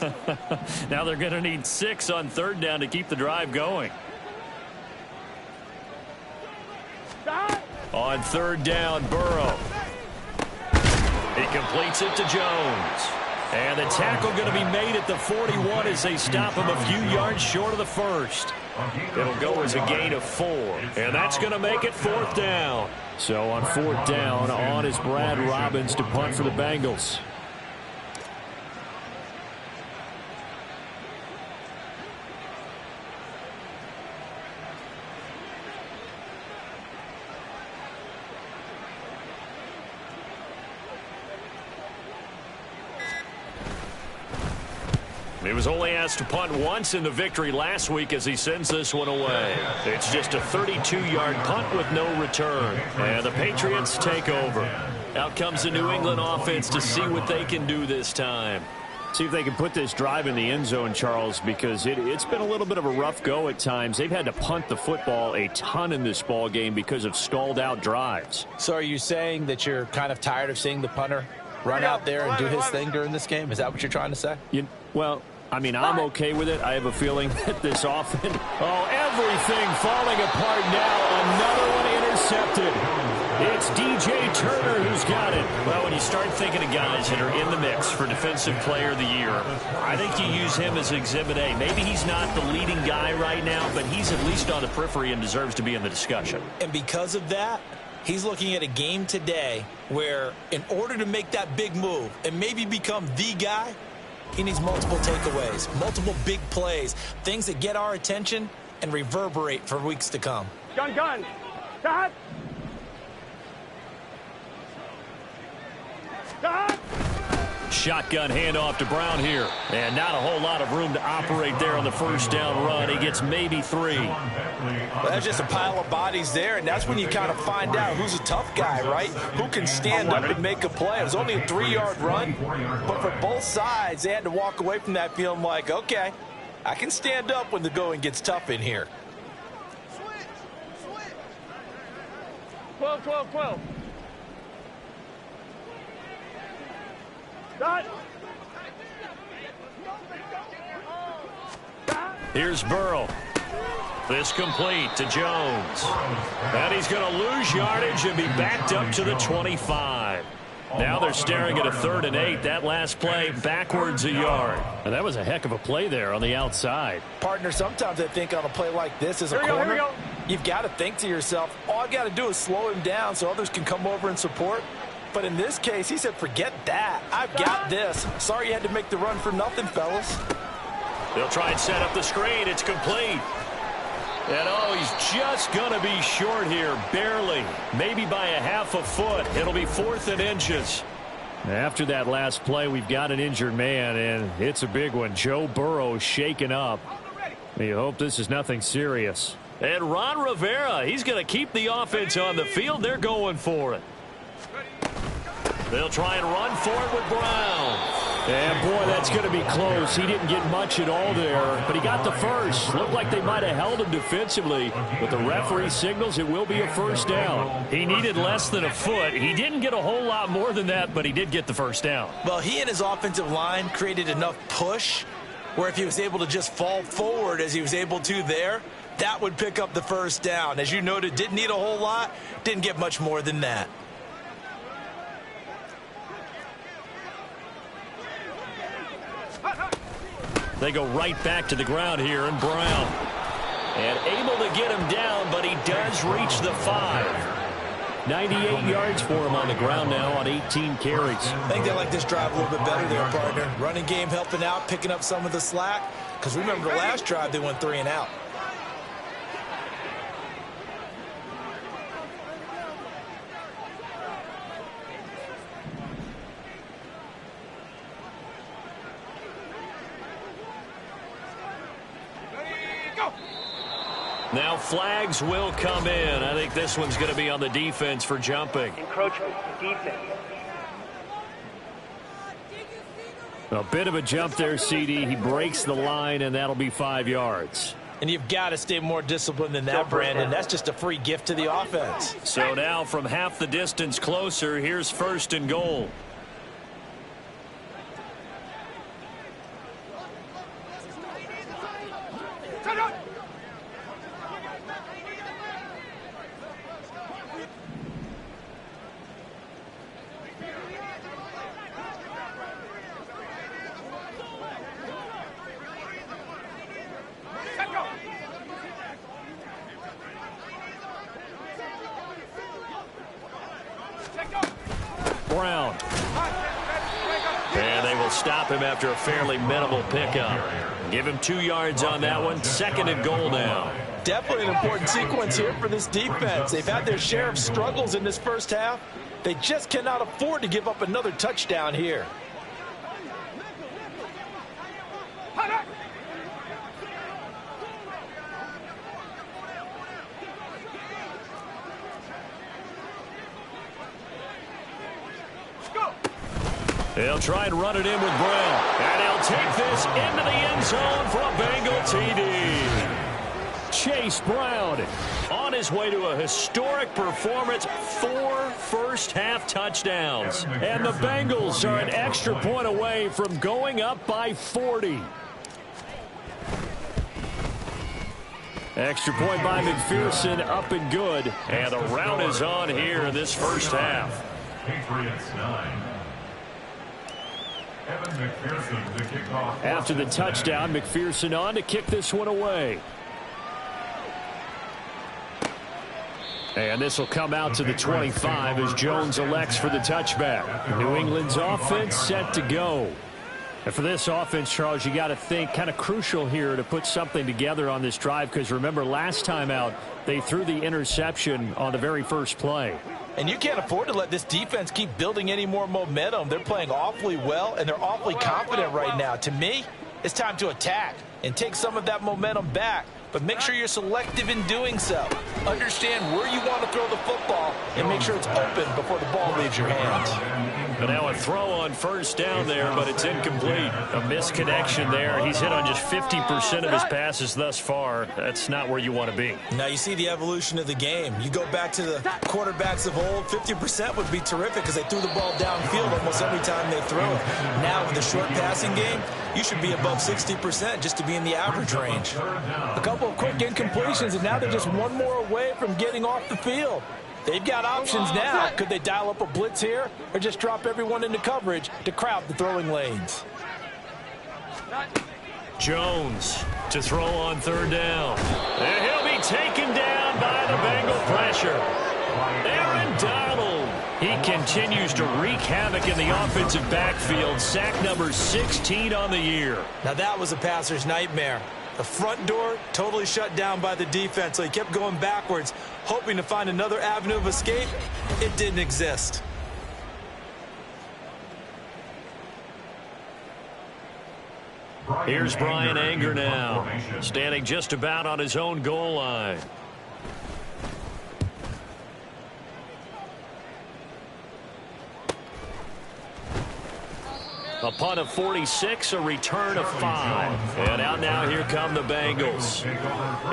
Now they're going to need 6 on 3rd down to keep the drive going. On 3rd down, Burrow. He completes it to Jones. And the tackle going to be made at the 41 as they stop him a few yards short of the first. It'll go as a gain of 4. And that's going to make it 4th down. So on 4th down, on is Brad Robbins to punt for the Bengals. He was only asked to punt once in the victory last week as he sends this one away. It's just a 32-yard punt with no return. And the Patriots take over. Out comes the New England offense to see what they can do this time. See if they can put this drive in the end zone, Charles, because it's been a little bit of a rough go at times. They've had to punt the football a ton in this ball game because of stalled-out drives. So are you saying that you're kind of tired of seeing the punter run out there and do his thing during this game? Is that what you're trying to say? Well, I mean, I'm okay with it. I have a feeling that this offense... Oh, everything falling apart now. Another one intercepted. It's DJ Turner who's got it. Well, when you start thinking of guys that are in the mix for Defensive Player of the Year, I think you use him as Exhibit A. Maybe he's not the leading guy right now, but he's at least on the periphery and deserves to be in the discussion. And because of that, he's looking at a game today where in order to make that big move and maybe become the guy, he needs multiple takeaways, multiple big plays, things that get our attention and reverberate for weeks to come. Gun. Cut. Shotgun handoff to Brown here. And not a whole lot of room to operate there on the first down run. He gets maybe 3. Well, that's just a pile of bodies there, and that's when you kind of find out who's a tough guy, right? Who can stand up and make a play. It was only a 3-yard run, but for both sides, they had to walk away from that feeling like, okay, I can stand up when the going gets tough in here. 12, 12, 12. Done. Here's Burrow. This complete to Jones. And he's going to lose yardage and be backed up to the 25. Now they're staring at a 3rd and 8. That last play backwards a yard. And that was a heck of a play there on the outside. Partner, sometimes I think on a play like this as a corner, you've got to think to yourself, all I've got to do is slow him down so others can come over and support. But in this case, he said, forget that. I've got this. Sorry you had to make the run for nothing, fellas. They'll try and set up the screen. It's complete. And, oh, he's just going to be short here, barely. Maybe by a half a foot. It'll be 4th and inches. After that last play, we've got an injured man, and it's a big one. Joe Burrow shaken up. You hope this is nothing serious. And Ron Rivera, he's going to keep the offense on the field. They're going for it. They'll try and run for it with Brown. And, boy, that's going to be close. He didn't get much at all there, but he got the first. Looked like they might have held him defensively, but the referee signals it will be a first down. He needed less than a foot. He didn't get a whole lot more than that, but he did get the first down. Well, he and his offensive line created enough push where if he was able to just fall forward as he was able to there, that would pick up the first down. As you noted, didn't need a whole lot, didn't get much more than that. They go right back to the ground here, and Brown. And able to get him down, but he does reach the 5. 98 yards for him on the ground now on 18 carries. I think they like this drive a little bit better there, partner. Running game helping out, picking up some of the slack. Because remember the last drive, they went 3 and out. Now flags will come in. I think this one's going to be on the defense for jumping. Encroachment, defense. A bit of a jump there, CD. He breaks the line, and that'll be 5 yards. And you've got to stay more disciplined than that, Brandon. That's just a free gift to the offense. So now from half the distance closer, here's 1st and goal. Brown. And they will stop him after a fairly minimal pickup. Give him 2 yards on that one. 2nd and goal now. Definitely an important sequence here for this defense. They've had their share of struggles in this first half. They just cannot afford to give up another touchdown here. They'll try and run it in with Brown. And he'll take this into the end zone for a Bengal TD. Chase Brown on his way to a historic performance. 4 first-half touchdowns. And the Bengals are an extra point away from going up by 40. Extra point by McPherson, up and good. And the rout is on here in this first half. Patriots 9. After the touchdown, McPherson on to kick this one away. And this will come out to the 25 as Jones elects for the touchback. New England's offense set to go. And for this offense, Charles, you got to think kind of crucial here to put something together on this drive, because remember last time out they threw the interception on the very first play. And you can't afford to let this defense keep building any more momentum. They're playing awfully well, and they're awfully confident right now. To me, it's time to attack and take some of that momentum back. But make sure you're selective in doing so. Understand where you want to throw the football and make sure it's open before the ball leaves your hands. And now a throw on first down there, but it's incomplete. A misconnection there. He's hit on just 50% of his passes thus far. That's not where you want to be. Now you see the evolution of the game. You go back to the quarterbacks of old, 50% would be terrific because they threw the ball downfield almost every time they throw it. Now with the short passing game, you should be above 60% just to be in the average range. A couple of quick incompletions, and now they're just one more away from getting off the field. They've got options now. Could they dial up a blitz here or just drop everyone into coverage to crowd the throwing lanes? Jones to throw on third down. And he'll be taken down by the Bengal pressure. Aaron Donald. He continues to wreak havoc in the offensive backfield. Sack number 16 on the year. Now that was a passer's nightmare. The front door totally shut down by the defense, so he kept going backwards, hoping to find another avenue of escape. It didn't exist. Here's Brian Anger now, standing just about on his own goal line. A punt of 46, a return of 5. And out now, here come the Bengals.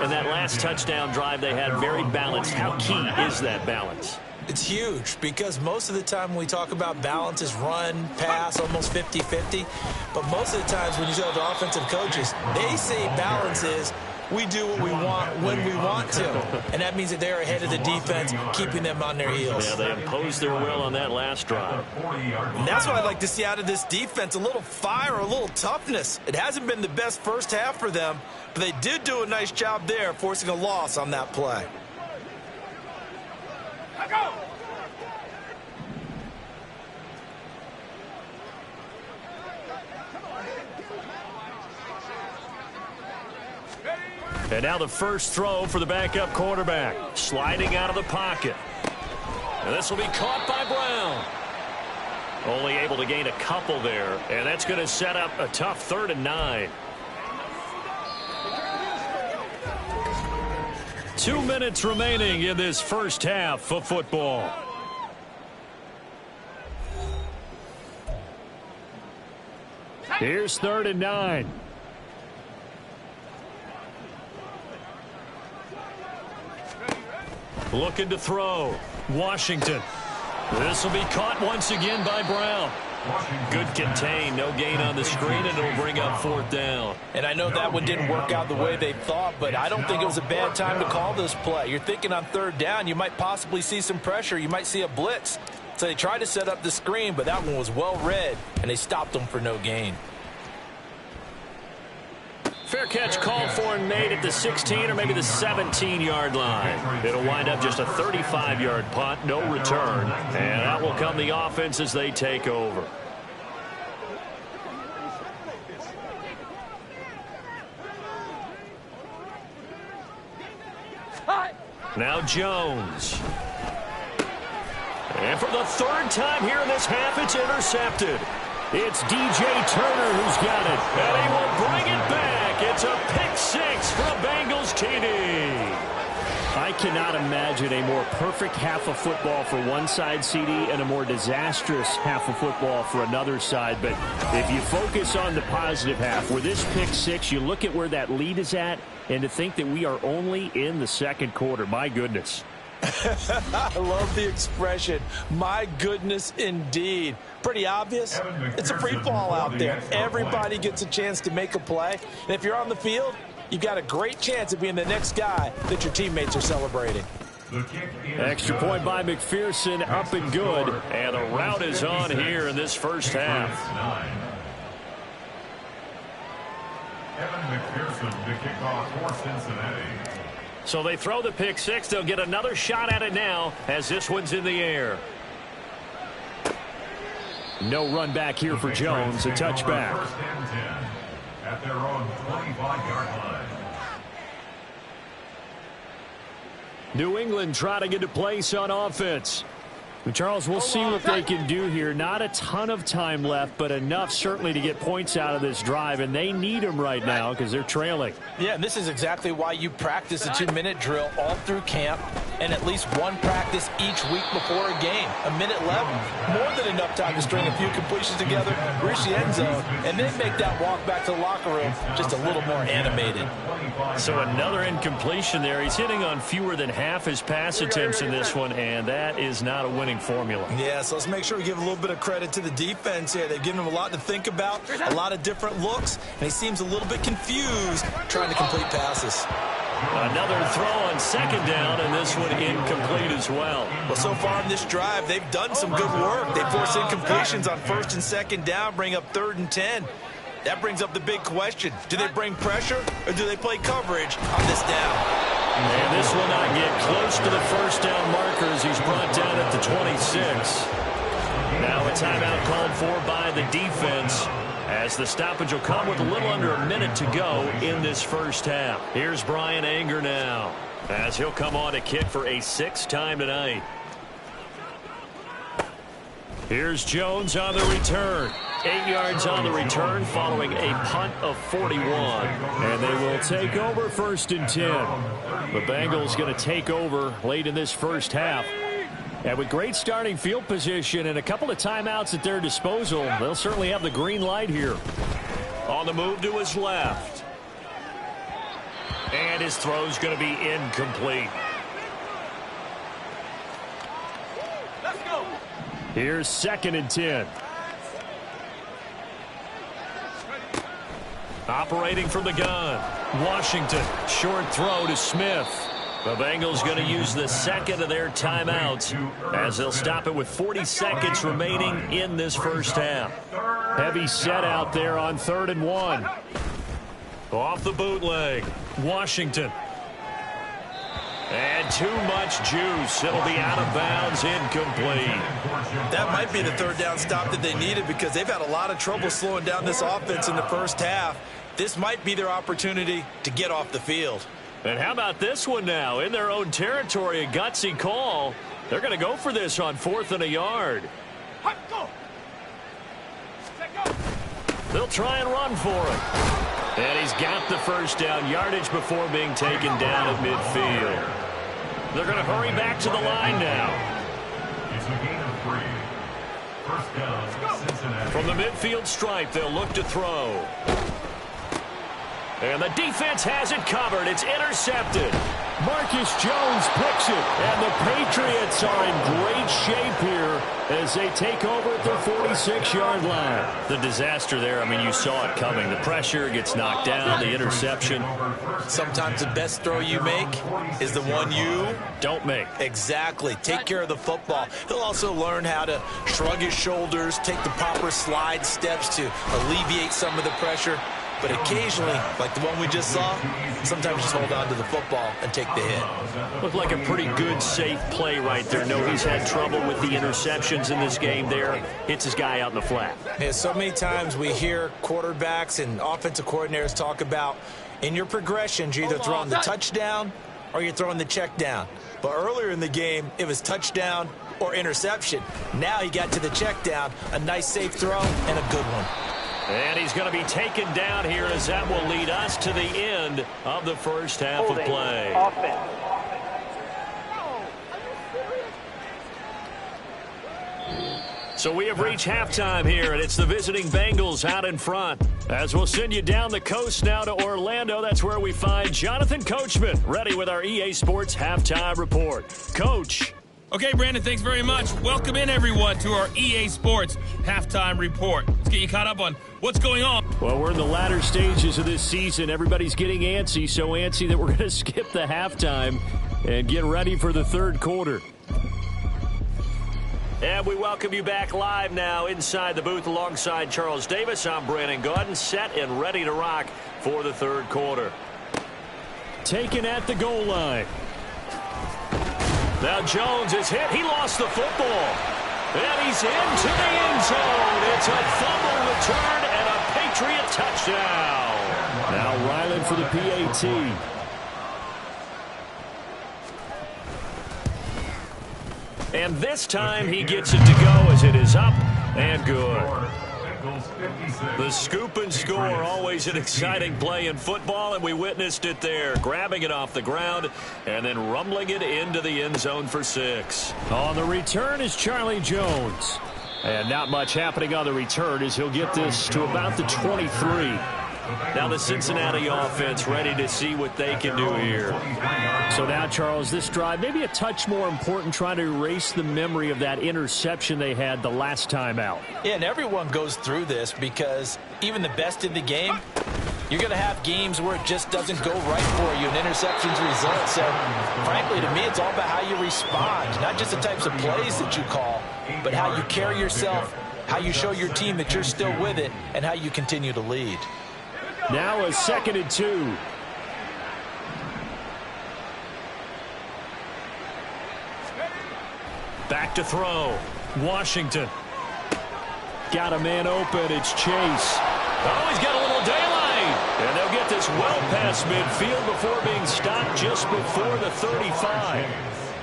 In that last touchdown drive, they had very balanced. How key is that balance? It's huge because most of the time when we talk about balance is run, pass, almost 50-50. But most of the times when you tell the offensive coaches, they say balance is we do what we want when we want to. And that means that they're ahead of the defense, keeping them on their heels. Yeah, they imposed their will on that last drive. And that's what I'd like to see out of this defense, a little fire, a little toughness. It hasn't been the best first half for them, but they did do a nice job there, forcing a loss on that play. Go! And now the first throw for the backup quarterback. Sliding out of the pocket. And this will be caught by Brown. Only able to gain a couple there. And that's going to set up a tough 3rd and 9. 2 minutes remaining in this first half of football. Here's 3rd and 9. Looking to throw. Washington. This will be caught once again by Brown. Good contain. No gain on the screen, and it'll bring up 4th down. And I know that one didn't work out the way they thought, but I don't think it was a bad time to call this play. You're thinking on 3rd down, you might possibly see some pressure. You might see a blitz. So they tried to set up the screen, but that one was well read, and they stopped them for no gain. Fair catch called for and made at the 16 or maybe the 17-yard line. It'll wind up just a 35-yard punt, no return. And that will come the offense as they take over. Now Jones. And for the 3rd time here in this half, it's intercepted. It's DJ Turner who's got it, and he will bring it back. It's a pick 6 from Bengals TD. I cannot imagine a more perfect half of football for one side, CD, and a more disastrous half of football for another side. But if you focus on the positive half, where this pick 6, you look at where that lead is at, and to think that we are only in the 2nd quarter, my goodness. I love the expression, my goodness indeed. Pretty obvious. It's a free fall out there. Everybody gets a chance to make a play. And if you're on the field, you've got a great chance of being the next guy that your teammates are celebrating. Extra point by McPherson, up and good. And the route is on here in this first half. Evan McPherson, the kickoff for Cincinnati. So they throw the pick 6. They'll get another shot at it now as this one's in the air. No run back here for Jones. A touchback. At their own 25-yard line. New England trying to get to place on offense. Charles, we'll see what they can do here. Not a ton of time left, but enough certainly to get points out of this drive, and they need them right now because they're trailing. Yeah, and this is exactly why you practice a 2-minute drill all through camp and at least one practice each week before a game. A minute left, more than enough time to string a few completions together, reach the end zone, and then make that walk back to the locker room just a little more animated. So another incompletion there. He's hitting on fewer than half his pass attempts in this one, and that is not a winning formula. Yeah, so let's make sure we give a little bit of credit to the defense here. They've given him a lot to think about, a lot of different looks, and he seems a little bit confused trying to complete passes. Another throw on second down, and this one incomplete as well. Well, so far in this drive, they've done some good work. They force incompletions on first and second down, bring up 3rd and 10. That brings up the big question. Do they bring pressure, or do they play coverage on this down? And this will not get close to the first down markers. He's brought down at the 26. Now a timeout called for by the defense, as the stoppage will come with a little under a minute to go in this first half. Here's Brian Anger now, as he'll come on to kick for a 6th time tonight. Here's Jones on the return. 8 yards on the return following a punt of 41. And they will take over 1st and 10. The Bengals going to take over late in this first half. And with great starting field position and a couple of timeouts at their disposal, they'll certainly have the green light here. On the move to his left. And his throw's going to be incomplete. Let's go. Here's 2nd and 10. Operating from the gun. Washington, short throw to Smith. The Bengals going to use the second of their timeouts as they'll stop it with 40 seconds remaining in this first half. Heavy set out there on 3rd and 1. Off the bootleg. Washington. And too much juice. It'll be out of bounds, incomplete. That might be the 3rd down stop that they needed, because they've had a lot of trouble slowing down this offense in the first half. This might be their opportunity to get off the field. And how about this one now? In their own territory, a gutsy call. They're going to go for this on 4th and a yard. They'll try and run for it. And he's got the first down yardage before being taken down at midfield. They're going to hurry back to the line now. It's a gain of 3. First down, Cincinnati. From the midfield stripe, they'll look to throw. And the defense has it covered. It's intercepted. Marcus Jones picks it, and the Patriots are in great shape here as they take over at their 46-yard line. The disaster there, I mean, you saw it coming. The pressure gets knocked down, the interception. Sometimes the best throw you make is the one you don't make. Exactly. Take care of the football. He'll also learn how to shrug his shoulders, take the proper slide steps to alleviate some of the pressure. But occasionally, like the one we just saw, sometimes just hold on to the football and take the hit. Looked like a pretty good, safe play right there. No, he's had trouble with the interceptions in this game there. Hits his guy out in the flat. Yeah, so many times we hear quarterbacks and offensive coordinators talk about, in your progressions, you're either throwing the touchdown or you're throwing the check down. But earlier in the game, it was touchdown or interception. Now he got to the check down, a nice safe throw and a good one. And he's going to be taken down here, as that will lead us to the end of the first half of play. So we have reached halftime here, and it's the visiting Bengals out in front. As we'll send you down the coast now to Orlando, that's where we find Jonathan Coachman, ready with our EA Sports Halftime Report. Coach. Okay, Brandon, thanks very much. Welcome in, everyone, to our EA Sports Halftime Report. Let's get you caught up on what's going on. Well, we're in the latter stages of this season. Everybody's getting antsy, so antsy that we're going to skip the halftime and get ready for the third quarter. And we welcome you back live now inside the booth alongside Charles Davis. I'm Brandon Gaudin, set and ready to rock for the third quarter. Taken at the goal line. Now Jones is hit. He lost the football. And he's into the end zone. It's a fumble return and a Patriot touchdown. Now Ryland for the PAT. And this time he gets it to go as it is up and good. The scoop and score, always an exciting play in football, and we witnessed it there. Grabbing it off the ground and then rumbling it into the end zone for 6. On the return is Charlie Jones. And not much happening on the return as he'll get this to about the 23. Now the Cincinnati offense ready to see what they can do here. So now, Charles, this drive maybe a touch more important, trying to erase the memory of that interception they had the last time out. Yeah, and everyone goes through this because even the best in the game, you're going to have games where it just doesn't go right for you, and interceptions result. So, frankly, to me, it's all about how you respond, not just the types of plays that you call, but how you carry yourself, how you show your team that you're still with it, and how you continue to lead. Now a 2nd and 2. Back to throw. Washington. Got a man open. It's Chase. Oh, he's got a little daylight. And they'll get this well past midfield before being stopped just before the 35.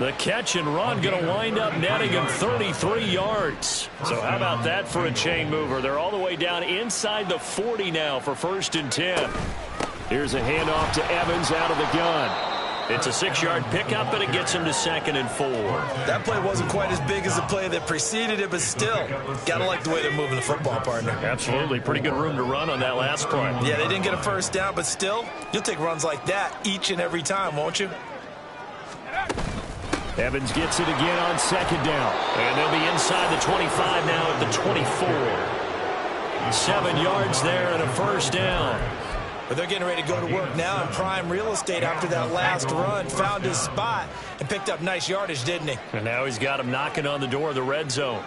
The catch and run going to wind up netting him 33 yards. So how about that for a chain mover? They're all the way down inside the 40 now for 1st and 10. Here's a handoff to Evans out of the gun. It's a 6-yard pickup, and it gets him to 2nd and 4. That play wasn't quite as big as the play that preceded it, but still, got to like the way they're moving the football, partner. Absolutely. Pretty good room to run on that last play. Yeah, they didn't get a first down, but still, you'll take runs like that each and every time, won't you? Evans gets it again on 2nd down. And they'll be inside the 25 now at the 24. 7 yards there and a 1st down. But they're getting ready to go to work now in prime real estate after that last run. Found his spot and picked up nice yardage, didn't he? And now he's got him knocking on the door of the red zone.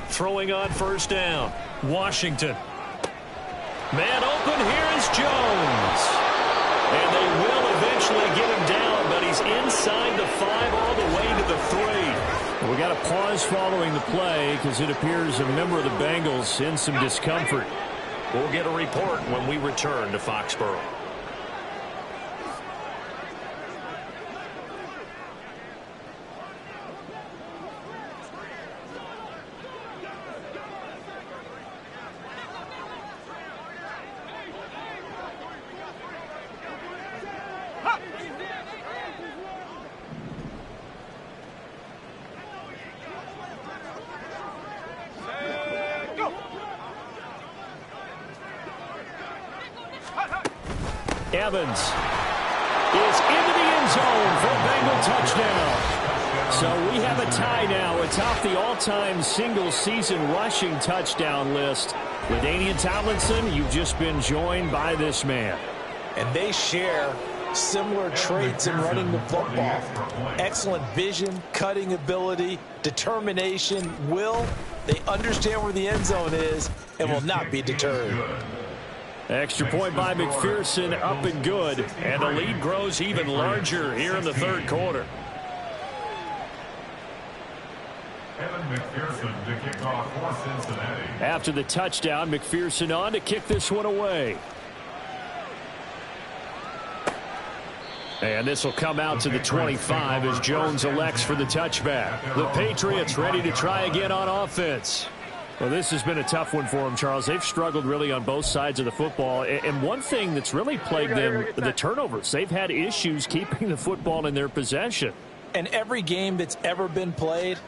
Throwing on 1st down. Washington. Man open, here is Jones. And they will eventually get him down, but he's inside the 5 all the way to the 3. We got a pause following the play because it appears a member of the Bengals in some discomfort. We'll get a report when we return to Foxborough. Evans is into the end zone for a Bengal touchdown. So we have a tie now atop the all-time single-season rushing touchdown list. With Danian Tomlinson, you've just been joined by this man. And they share similar traits in running the football. Excellent vision, cutting ability, determination, will. They understand where the end zone is and will not be deterred. Extra point by McPherson, up and good. And the lead grows even larger here in the 3rd quarter. Evan McPherson to kick off for Cincinnati. After the touchdown, McPherson on to kick this one away. And this will come out to the 25 as Jones elects for the touchback. The Patriots ready to try again on offense. Well, this has been a tough one for them, Charles. They've struggled really on both sides of the football. And one thing that's really plagued them, the turnovers. They've had issues keeping the football in their possession. And every game that's ever been played,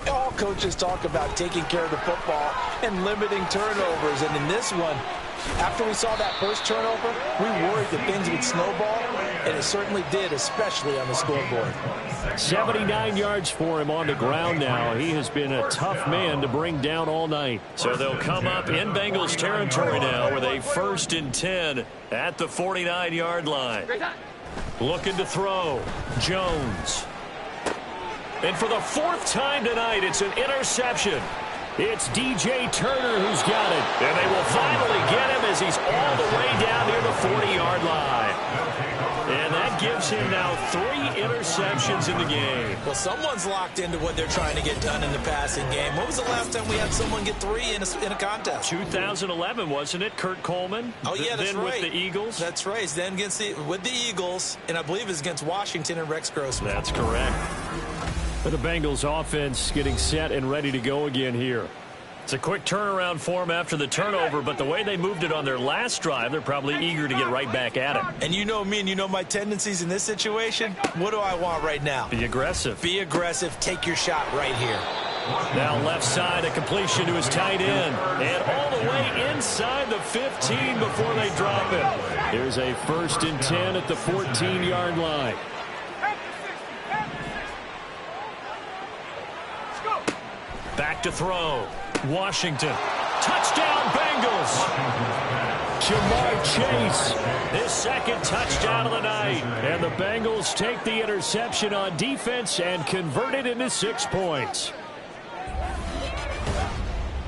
all coaches talk about taking care of the football and limiting turnovers. And in this one, after we saw that first turnover, we worried that things would snowball, and it certainly did, especially on the scoreboard. 79 yards for him on the ground now. He has been a tough man to bring down all night. So they'll come up in Bengals territory now with a 1st and 10 at the 49-yard line. Looking to throw. Jones. And for the 4th time tonight, it's an interception. It's DJ Turner who's got it. And they will finally get him as he's all the way down near the 40-yard line. And that gives him now 3 interceptions in the game. Well, someone's locked into what they're trying to get done in the passing game. When was the last time we had someone get 3 in a contest? 2011, wasn't it? Kurt Coleman? Oh, yeah, that's then right. With the Eagles? That's right. Then with the Eagles, and I believe it's against Washington and Rex Grossman. That's correct. For the Bengals offense getting set and ready to go again here. It's a quick turnaround for them after the turnover, but the way they moved it on their last drive, they're probably eager to get right back at it. And you know me and you know my tendencies in this situation. What do I want right now? Be aggressive. Be aggressive. Take your shot right here. Now left side, a completion to his tight end. And all the way inside the 15 before they drop it. Here's a 1st and 10 at the 14-yard line. Back to throw. Washington. Touchdown, Bengals. Jamar Chase, his 2nd touchdown of the night. And the Bengals take the interception on defense and convert it into 6 points.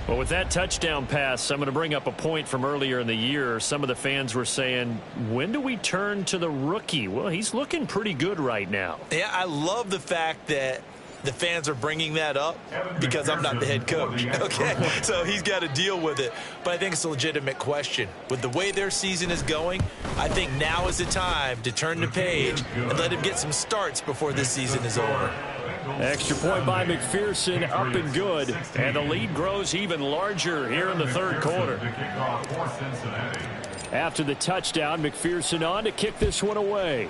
Well, with that touchdown pass, I'm going to bring up a point from earlier in the year. Some of the fans were saying, when do we turn to the rookie? Well, he's looking pretty good right now. Yeah, I love the fact that the fans are bringing that up because I'm not the head coach. Okay, so he's got to deal with it. But I think it's a legitimate question. With the way their season is going, I think now is the time to turn the page and let him get some starts before this season is over. Extra point by McPherson, up and good. And the lead grows even larger here in the 3rd quarter. After the touchdown, McPherson on to kick this one away.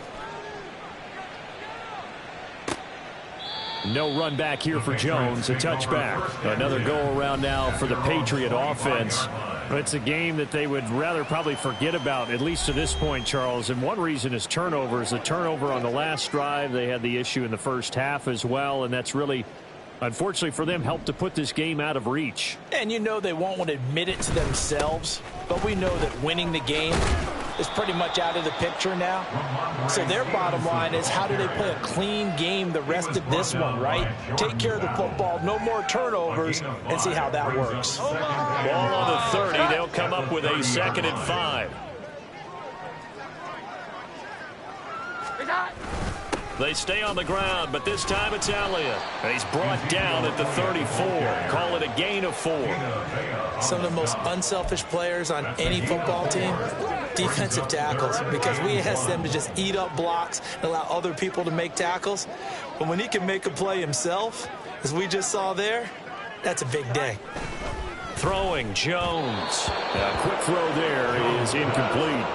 No run back here for Jones, a touchback. Another go-around now for the Patriot offense. It's a game that they would rather probably forget about, at least to this point, Charles. And one reason is turnovers. The turnover on the last drive, they had the issue in the first half as well, and that's really, unfortunately for them, helped to put this game out of reach. And you know they won't want to admit it to themselves, but we know that winning the game is pretty much out of the picture now. So their bottom line is, how do they play a clean game the rest of this one, right? Take care of the football, no more turnovers, and see how that works. Ball on the 30. They'll come up with a 2nd and 5. They stay on the ground, but this time it's Elliott. He's brought down at the 34. Call it a gain of 4. Some of the most unselfish players on any football team, defensive tackles, because we ask them to just eat up blocks and allow other people to make tackles. But when he can make a play himself, as we just saw there, that's a big day. Throwing, Jones. A quick throw there is incomplete.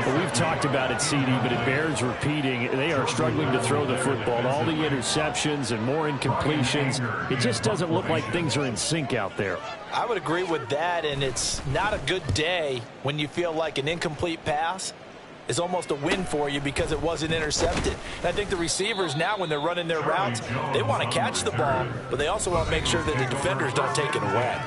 Well, we've talked about it, CD, but it bears repeating. They are struggling to throw the football. All the interceptions and more incompletions. It just doesn't look like things are in sync out there. I would agree with that, and it's not a good day when you feel like an incomplete pass is almost a win for you because it wasn't intercepted. And I think the receivers now, when they're running their routes, they want to catch the ball, but they also want to make sure that the defenders don't take it away.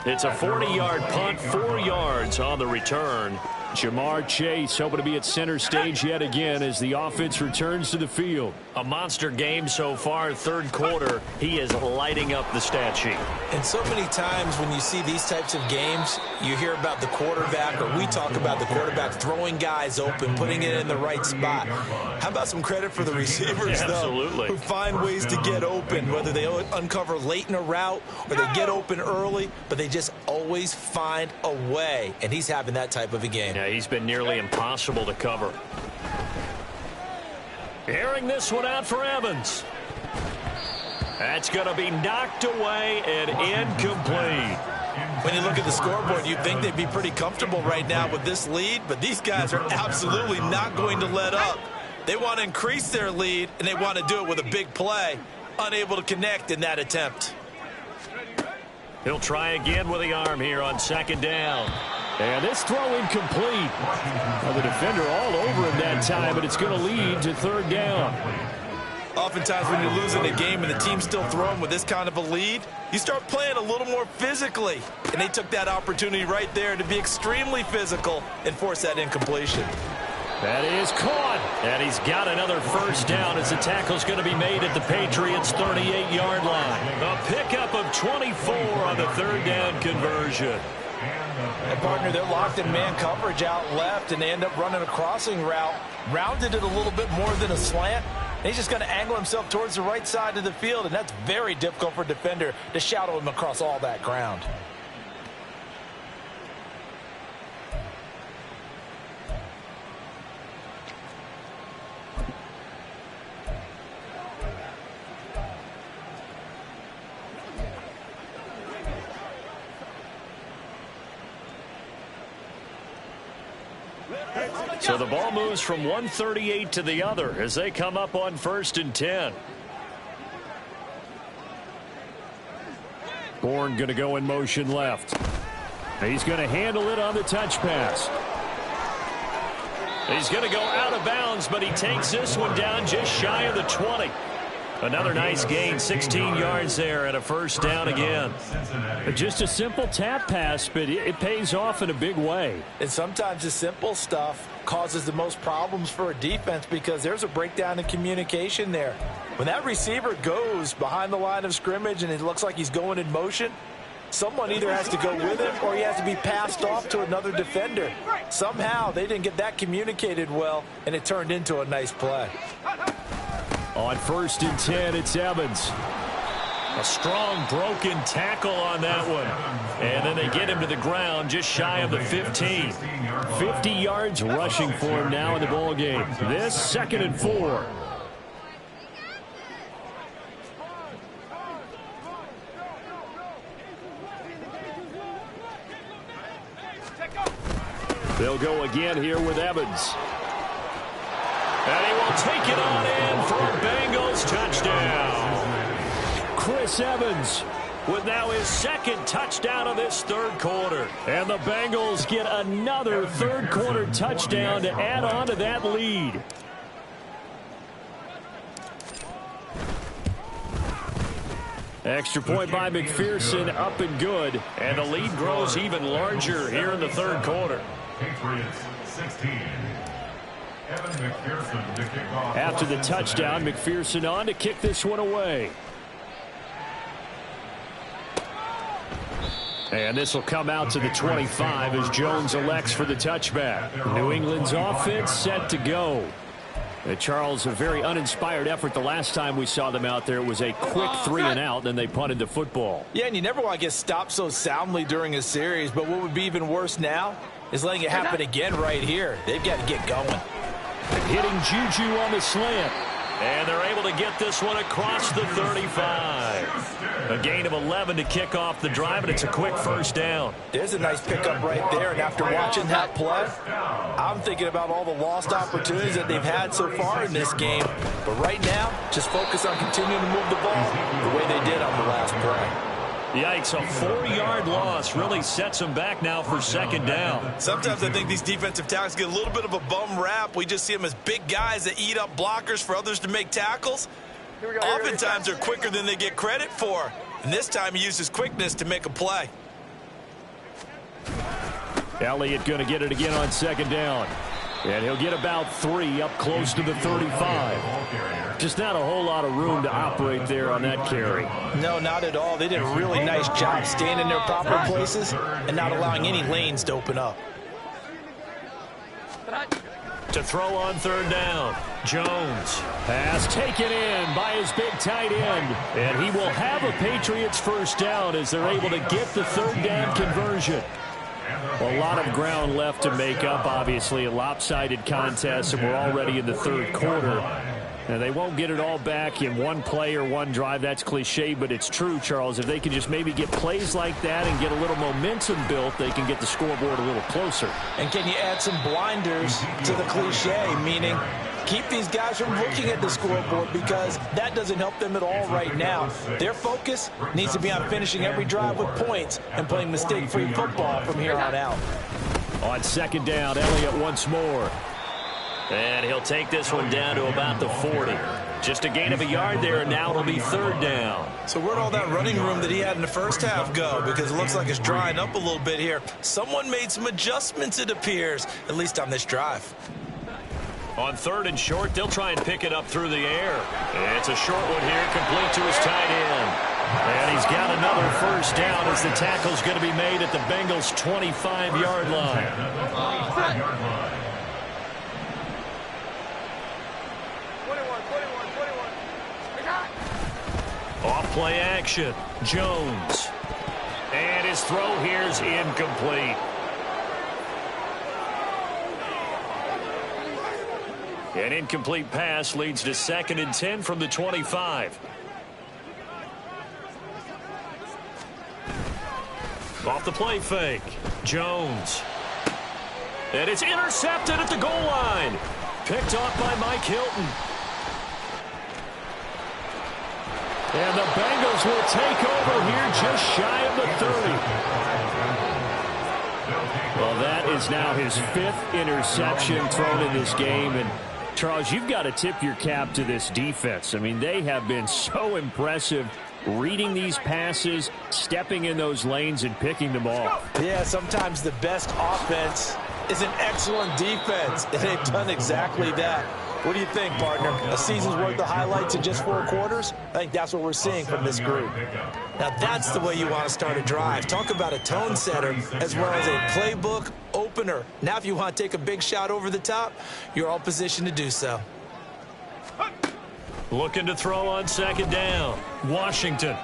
It's a 40-yard punt, 4 yards on the return. Jamar Chase hoping to be at center stage yet again as the offense returns to the field. A monster game so far, 3rd quarter. He is lighting up the stat sheet. And so many times when you see these types of games, you hear about the quarterback, or we talk about the quarterback throwing guys open, putting it in the right spot. How about some credit for the receivers, though, who find ways to get open, whether they uncover late in a route or they get open early, but they just always find a way. And he's having that type of a game. Yeah, he's been nearly impossible to cover. Airing this one out for Evans. That's going to be knocked away and incomplete. When you look at the scoreboard, you'd think they'd be pretty comfortable right now with this lead, but these guys are absolutely not going to let up. They want to increase their lead, and they want to do it with a big play. Unable to connect in that attempt. He'll try again with the arm here on 2nd down. And this throw incomplete. Well, the defender all over him that time, but it's going to lead to 3rd down. Oftentimes when you're losing a game and the team's still throwing with this kind of a lead, you start playing a little more physically. And they took that opportunity right there to be extremely physical and force that incompletion. That is caught. And he's got another 1st down as the tackle's going to be made at the Patriots' 38-yard line. A pickup of 24 on the 3rd down conversion. And partner, they're locked in man coverage out left, and they end up running a crossing route. Rounded it a little bit more than a slant. And he's just going to angle himself towards the right side of the field, and that's very difficult for a defender to shadow him across all that ground. So the ball moves from 138 to the other as they come up on 1st and 10. Bourne going to go in motion left. He's going to handle it on the touch pass. He's going to go out of bounds, but he takes this one down just shy of the 20. Another nice gain, 16 yards there, and a first down again. Just a simple tap pass, but it pays off in a big way. And sometimes the simple stuff causes the most problems for a defense because there's a breakdown in communication there. When that receiver goes behind the line of scrimmage and it looks like he's going in motion, someone either has to go with him or he has to be passed off to another defender. Somehow they didn't get that communicated well, and it turned into a nice play. On 1st and 10, it's Evans. A strong broken tackle on that one. And then they get him to the ground just shy of the 15. 50 yards rushing for him now in the ball game. This 2nd and 4. They'll go again here with Evans. And he will take it on in for a Bengals touchdown. Chris Evans with now his 2nd touchdown of this 3rd quarter. And the Bengals get another 3rd quarter touchdown to add on to that lead. Extra point by McPherson, up and good. And the lead grows even larger here in the 3rd quarter. Patriots 16. Evan McPherson to kick off. After the touchdown, McPherson on to kick this one away. And this will come out to the 25 as Jones elects for the touchback. New England's offense set to go. Charles, a very uninspired effort the last time we saw them out there. It was a quick 3 and out, then they punted the football. Yeah, and you never want to get stopped so soundly during a series, but what would be even worse now is letting it happen again right here. They've got to get going. Hitting Juju on the slant. And they're able to get this one across the 35. A gain of 11 to kick off the drive, and it's a quick first down. There's a nice pickup right there, and after watching that play, I'm thinking about all the lost opportunities that they've had so far in this game. But right now, just focus on continuing to move the ball the way they did on the last play. Yikes, a 4-yard loss really sets them back now for 2nd down. Sometimes I think these defensive tackles get a little bit of a bum rap. We just see them as big guys that eat up blockers for others to make tackles. Oftentimes they're quicker than they get credit for. And this time he uses quickness to make a play. Elliott going to get it again on 2nd down. And he'll get about 3 up close to the 35. Just not a whole lot of room to operate there on that carry. No, not at all. They did a really nice job staying in their proper places and not allowing any lanes to open up. To throw on 3rd down, Jones. Pass taken in by his big tight end. And he will have a Patriots first down as they're able to get the 3rd down conversion. A lot of ground left to make up, obviously. A lopsided contest, and we're already in the 3rd quarter. And they won't get it all back in one play or one drive. That's cliche, but it's true, Charles. If they can just maybe get plays like that and get a little momentum built, they can get the scoreboard a little closer. And can you add some blinders to the cliche, meaning keep these guys from looking at the scoreboard, because that doesn't help them at all right now. Their focus needs to be on finishing every drive with points and playing mistake-free football from here on out. On 2nd down, Elliott once more. And he'll take this one down to about the 40. Just a gain of a yard there, and now it'll be 3rd down. So where'd all that running room that he had in the first half go? Because it looks like it's drying up a little bit here. Someone made some adjustments, it appears, at least on this drive. On 3rd and short, they'll try and pick it up through the air. It's a short one here, complete to his tight end. And he's got another first down as the tackle's going to be made at the Bengals' 25-yard line. Off play action. Jones. And his throw here's incomplete. An incomplete pass leads to 2nd and 10 from the 25. Off the play fake. Jones. And it's intercepted at the goal line. Picked off by Mike Hilton. And the Bengals will take over here just shy of the 30. Well, that is now his 5th interception thrown in this game. And, Charles, you've got to tip your cap to this defense. I mean, they have been so impressive reading these passes, stepping in those lanes, and picking them off. Yeah, sometimes the best offense is an excellent defense, and they've done exactly that. What do you think, partner? A season's worth of highlights in just 4 quarters? I think that's what we're seeing from this group. Now, that's the way you want to start a drive. Talk about a tone setter as well as a playbook opener. Now, if you want to take a big shot over the top, you're all positioned to do so. Looking to throw on 2nd down. Washington.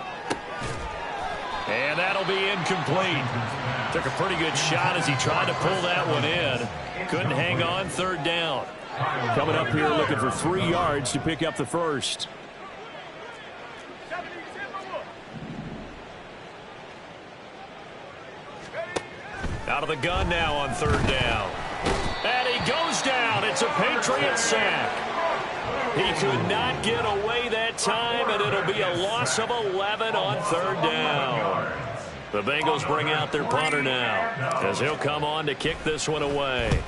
And that'll be incomplete. Took a pretty good shot as he tried to pull that one in. Couldn't hang on. 3rd down. Coming up here looking for 3 yards to pick up the first. Out of the gun now on 3rd down. And he goes down. It's a Patriot sack. He could not get away that time, and it'll be a loss of 11 on 3rd down. The Bengals bring out their punter now as he'll come on to kick this one away.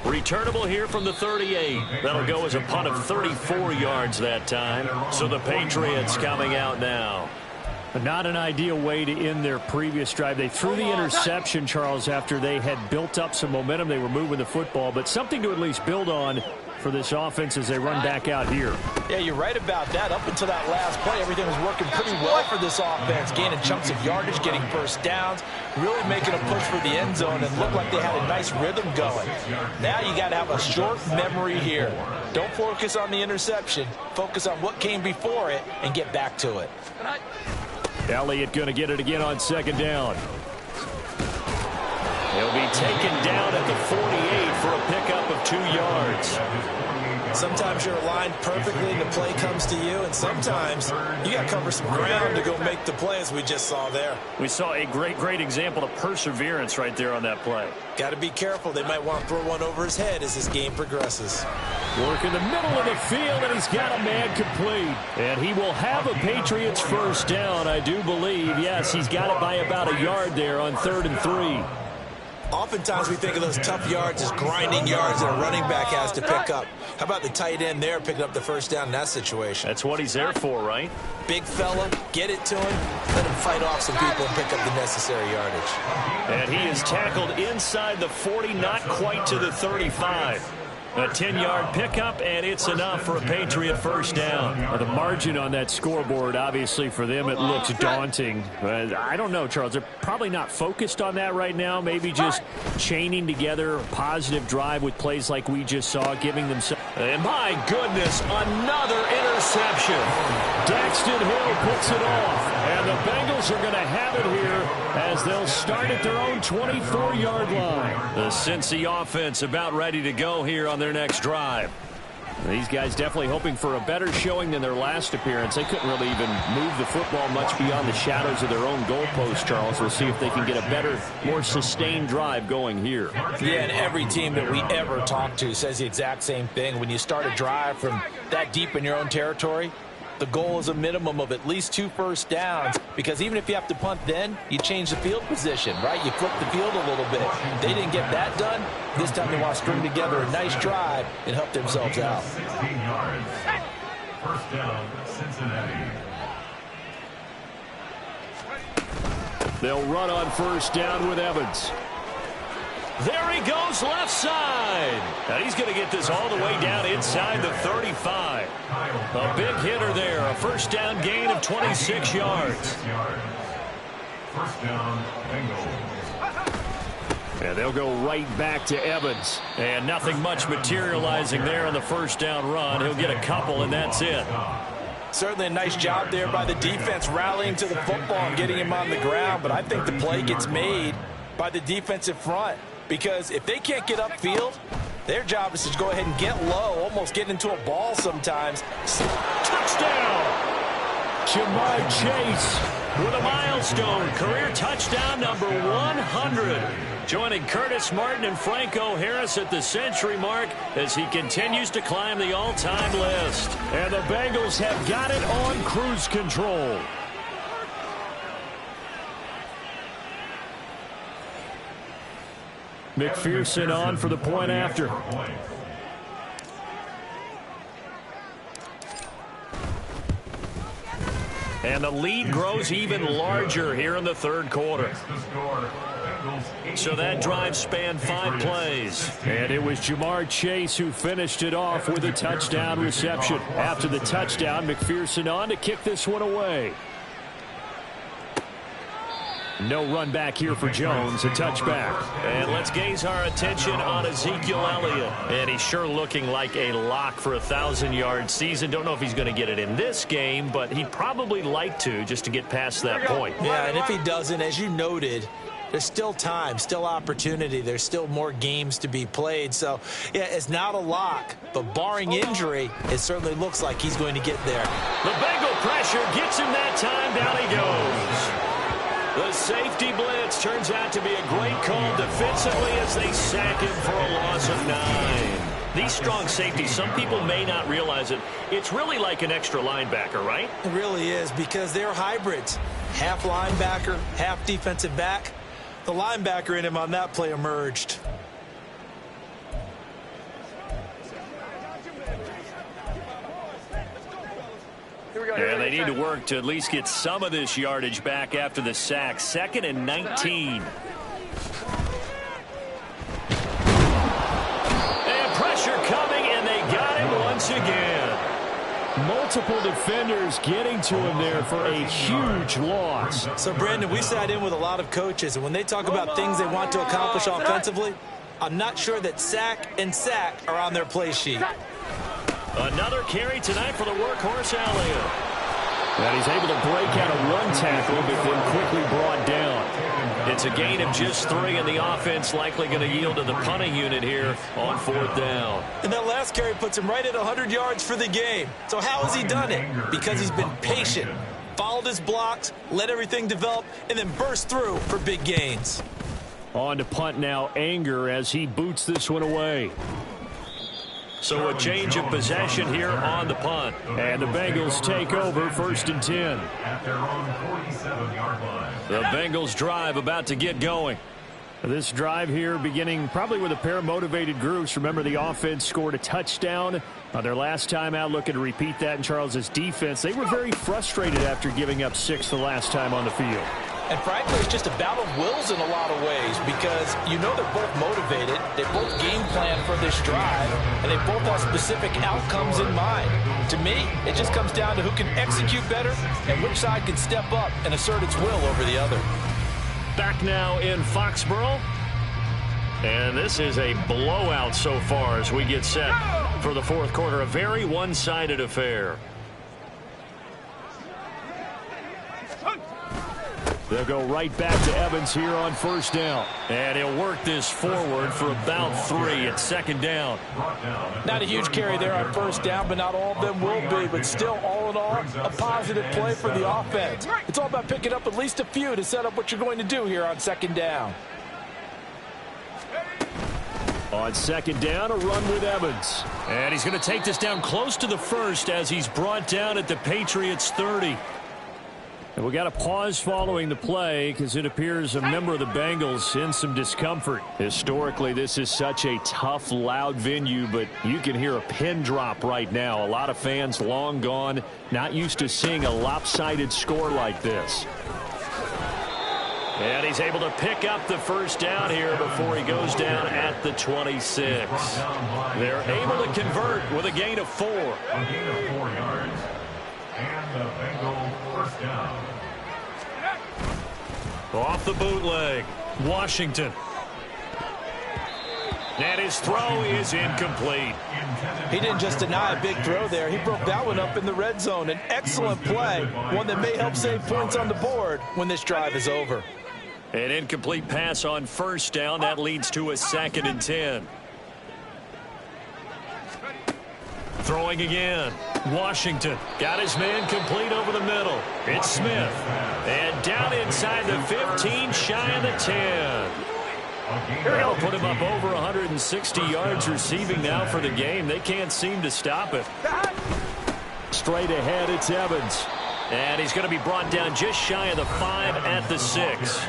Returnable here from the 38. That'll go as a punt of 34 yards that time. So the Patriots coming out now. Not an ideal way to end their previous drive. They threw the interception, Charles, after they had built up some momentum. They were moving the football, but something to at least build on for this offense as they run back out here. Yeah, you're right about that. Up until that last play, everything was working pretty well for this offense, gaining chunks of yardage, getting first downs, really making a push for the end zone, and looked like they had a nice rhythm going. Now you got to have a short memory here. Don't focus on the interception. Focus on what came before it and get back to it. Elliott going to get it again on 2nd down. He'll be taken down at the 48 for a pickup of 2 yards. Sometimes you're aligned perfectly and the play comes to you, and sometimes you got to cover some ground to go make the play, as we just saw there. We saw a great example of perseverance right there on that play. Got to be careful. They might want to throw one over his head as this game progresses. Work in the middle of the field, and he's got a man complete. And he will have a Patriots first down, I do believe. Yes, he's got it by about a yard there on 3rd and 3. Oftentimes we think of those tough yards as grinding yards that a running back has to pick up. How about the tight end there picking up the first down in that situation? That's what he's there for, right? Big fella, get it to him, let him fight off some people and pick up the necessary yardage. And he is tackled inside the 40, not quite to the 35. A 10-yard pickup, and it's enough for a Patriot first down. Well, the margin on that scoreboard, obviously, for them, it looks daunting. I don't know, Charles. They're probably not focused on that right now. Maybe just chaining together a positive drive with plays like we just saw, giving them some. And my goodness, another interception. Daxton Hill puts it off. And the Bengals are going to have it here as they'll start at their own 24-yard line. The Cincy offense about ready to go here on their next drive. These guys definitely hoping for a better showing than their last appearance. They couldn't really even move the football much beyond the shadows of their own goalpost, Charles. We'll see if they can get a better, more sustained drive going here. Yeah, and every team that we ever talk to says the exact same thing. When you start a drive from that deep in your own territory, the goal is a minimum of at least 2 first downs, because even if you have to punt then, you change the field position, right? You flip the field a little bit. They didn't get that done. This time they want to string together a nice drive and help themselves out. 16 yards. First down, Cincinnati. They'll run on first down with Evans. There he goes left side. Now he's going to get this all the way down inside the 35. A big hitter there. A first down gain of 26 yards. First down, Bengals. And they'll go right back to Evans. And nothing much materializing there on the first down run. He'll get a couple, and that's it. Certainly a nice job there by the defense rallying to the football and getting him on the ground. But I think the play gets made by the defensive front. Because if they can't get upfield, their job is to go ahead and get low, almost get into a ball sometimes. Touchdown! Jamar Chase with a milestone. Career touchdown number 100. Joining Curtis Martin and Franco Harris at the century mark as he continues to climb the all-time list. And the Bengals have got it on cruise control. McPherson on for the point after. And the lead grows even larger here in the third quarter. So that drive spanned 5 plays. And it was Jamar Chase who finished it off with a touchdown reception. After the touchdown, McPherson on to kick this one away. No run back here for Jones, a touchback. And let's gaze our attention on Ezekiel Elliott. And he's sure looking like a lock for a 1,000-yard season. Don't know if he's going to get it in this game, but he'd probably like to just to get past that point. Yeah, and if he doesn't, as you noted, there's still time, still opportunity. There's still more games to be played. So, yeah, it's not a lock, but barring injury, it certainly looks like he's going to get there. The Bengal pressure gets him that time. Down he goes. The safety blitz turns out to be a great call defensively as they sack him for a loss of 9. These strong safeties, some people may not realize it. It's really like an extra linebacker, right? It really is, because they're hybrids. Half linebacker, half defensive back. The linebacker in him on that play emerged. And they need to work to at least get some of this yardage back after the sack. 2nd and 19. And pressure coming, and they got him once again. Multiple defenders getting to him there for a huge loss. So, Brandon, we sat in with a lot of coaches, and when they talk about things they want to accomplish offensively, I'm not sure that sack and sack are on their play sheet. Another carry tonight for the workhorse Elliott. And he's able to break out a run tackle, but then quickly brought down. It's a gain of just 3, and the offense likely going to yield to the punting unit here on 4th down. And that last carry puts him right at 100 yards for the game. So how has he done it? Because he's been patient, followed his blocks, let everything develop, and then burst through for big gains. On to punt now, Anger, as he boots this one away. So a change of possession here on the punt. And the Bengals take over 1st and 10. At their own 47-yard line. The Bengals drive about to get going. This drive here beginning probably with a pair of motivated groups. Remember, the offense scored a touchdown on their last time out. Looking to repeat that in Charles's defense. They were very frustrated after giving up 6 the last time on the field. And frankly, it's just a battle of wills in a lot of ways, because you know they're both motivated, they both game plan for this drive, and they both have specific outcomes in mind. To me, it just comes down to who can execute better and which side can step up and assert its will over the other. Back now in Foxborough. And this is a blowout so far as we get set for the 4th quarter. A very one-sided affair. They'll go right back to Evans here on 1st down. And he'll work this forward for about 3 at 2nd down. Not a huge carry there on 1st down, but not all of them will be. But still, all in all, a positive play for the offense. It's all about picking up at least a few to set up what you're going to do here on 2nd down. On 2nd down, a run with Evans. And he's going to take this down close to the 1st as he's brought down at the Patriots 30. And we got a pause following the play because it appears a member of the Bengals in some discomfort. Historically, this is such a tough, loud venue, but you can hear a pin drop right now. A lot of fans long gone, not used to seeing a lopsided score like this. And he's able to pick up the first down here before he goes down at the 26. They're able to convert with a gain of 4. A gain of 4 yards. And the Bengals first down. Off the bootleg, Washington. And his throw is incomplete. He didn't just deny a big throw there. He broke that one up in the red zone. An excellent play, one that may help save points on the board when this drive is over. An incomplete pass on first down. That leads to a 2nd and 10. Throwing again. Washington got his man complete over the middle. It's Smith. And down inside the 15, shy of the 10. They'll put him up over 160 yards receiving now for the game. They can't seem to stop it. Straight ahead, it's Evans. And he's going to be brought down just shy of the 5 at the 6.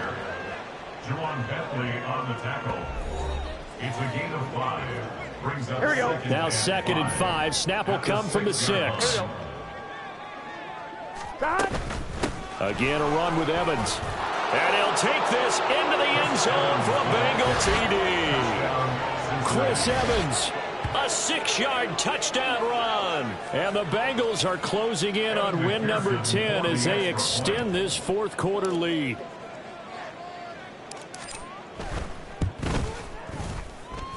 Juwan Bentley on the tackle. It's a gain of 5. Brings up Now 2nd and 5. Snap will come from the 6. Again, a run with Evans. And he'll take this into the end zone for a Bengal TD. Chris Evans. A 6-yard touchdown run. And the Bengals are closing in on win number 10 as they extend this 4th quarter lead.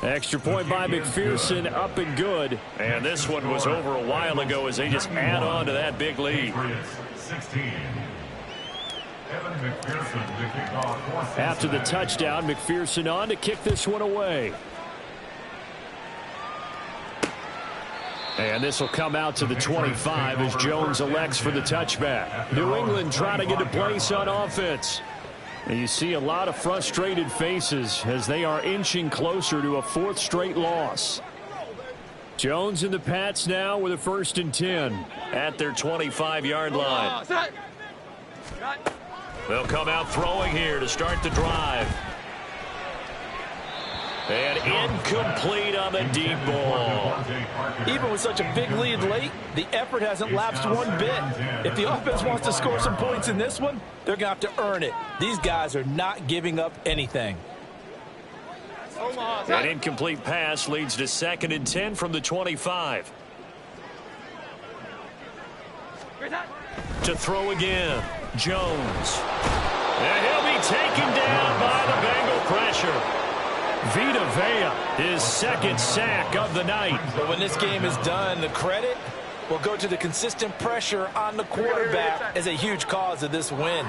Extra point by McPherson, up and good. And this one was over a while ago as they just add on to that big lead. 16. Evan McPherson to kick off. After the touchdown, McPherson on to kick this one away. And this will come out to the 25 as Jones elects for the touchback. New England trying to get a place on offense. And you see a lot of frustrated faces as they are inching closer to a 4th straight loss. Jones and the Pats now with a 1st and 10 at their 25-yard line. They'll come out throwing here to start the drive. And incomplete on the deep ball. Even with such a big lead late, the effort hasn't lapsed one bit. If the offense wants to score some points in this one, they're going to have to earn it. These guys are not giving up anything. An incomplete pass leads to 2nd and 10 from the 25. To throw again, Jones. And he'll be taken down by the Bengal pressure. Vita Vea, his 2nd sack of the night. But when this game is done, the credit will go to the consistent pressure on the quarterback as a huge cause of this win.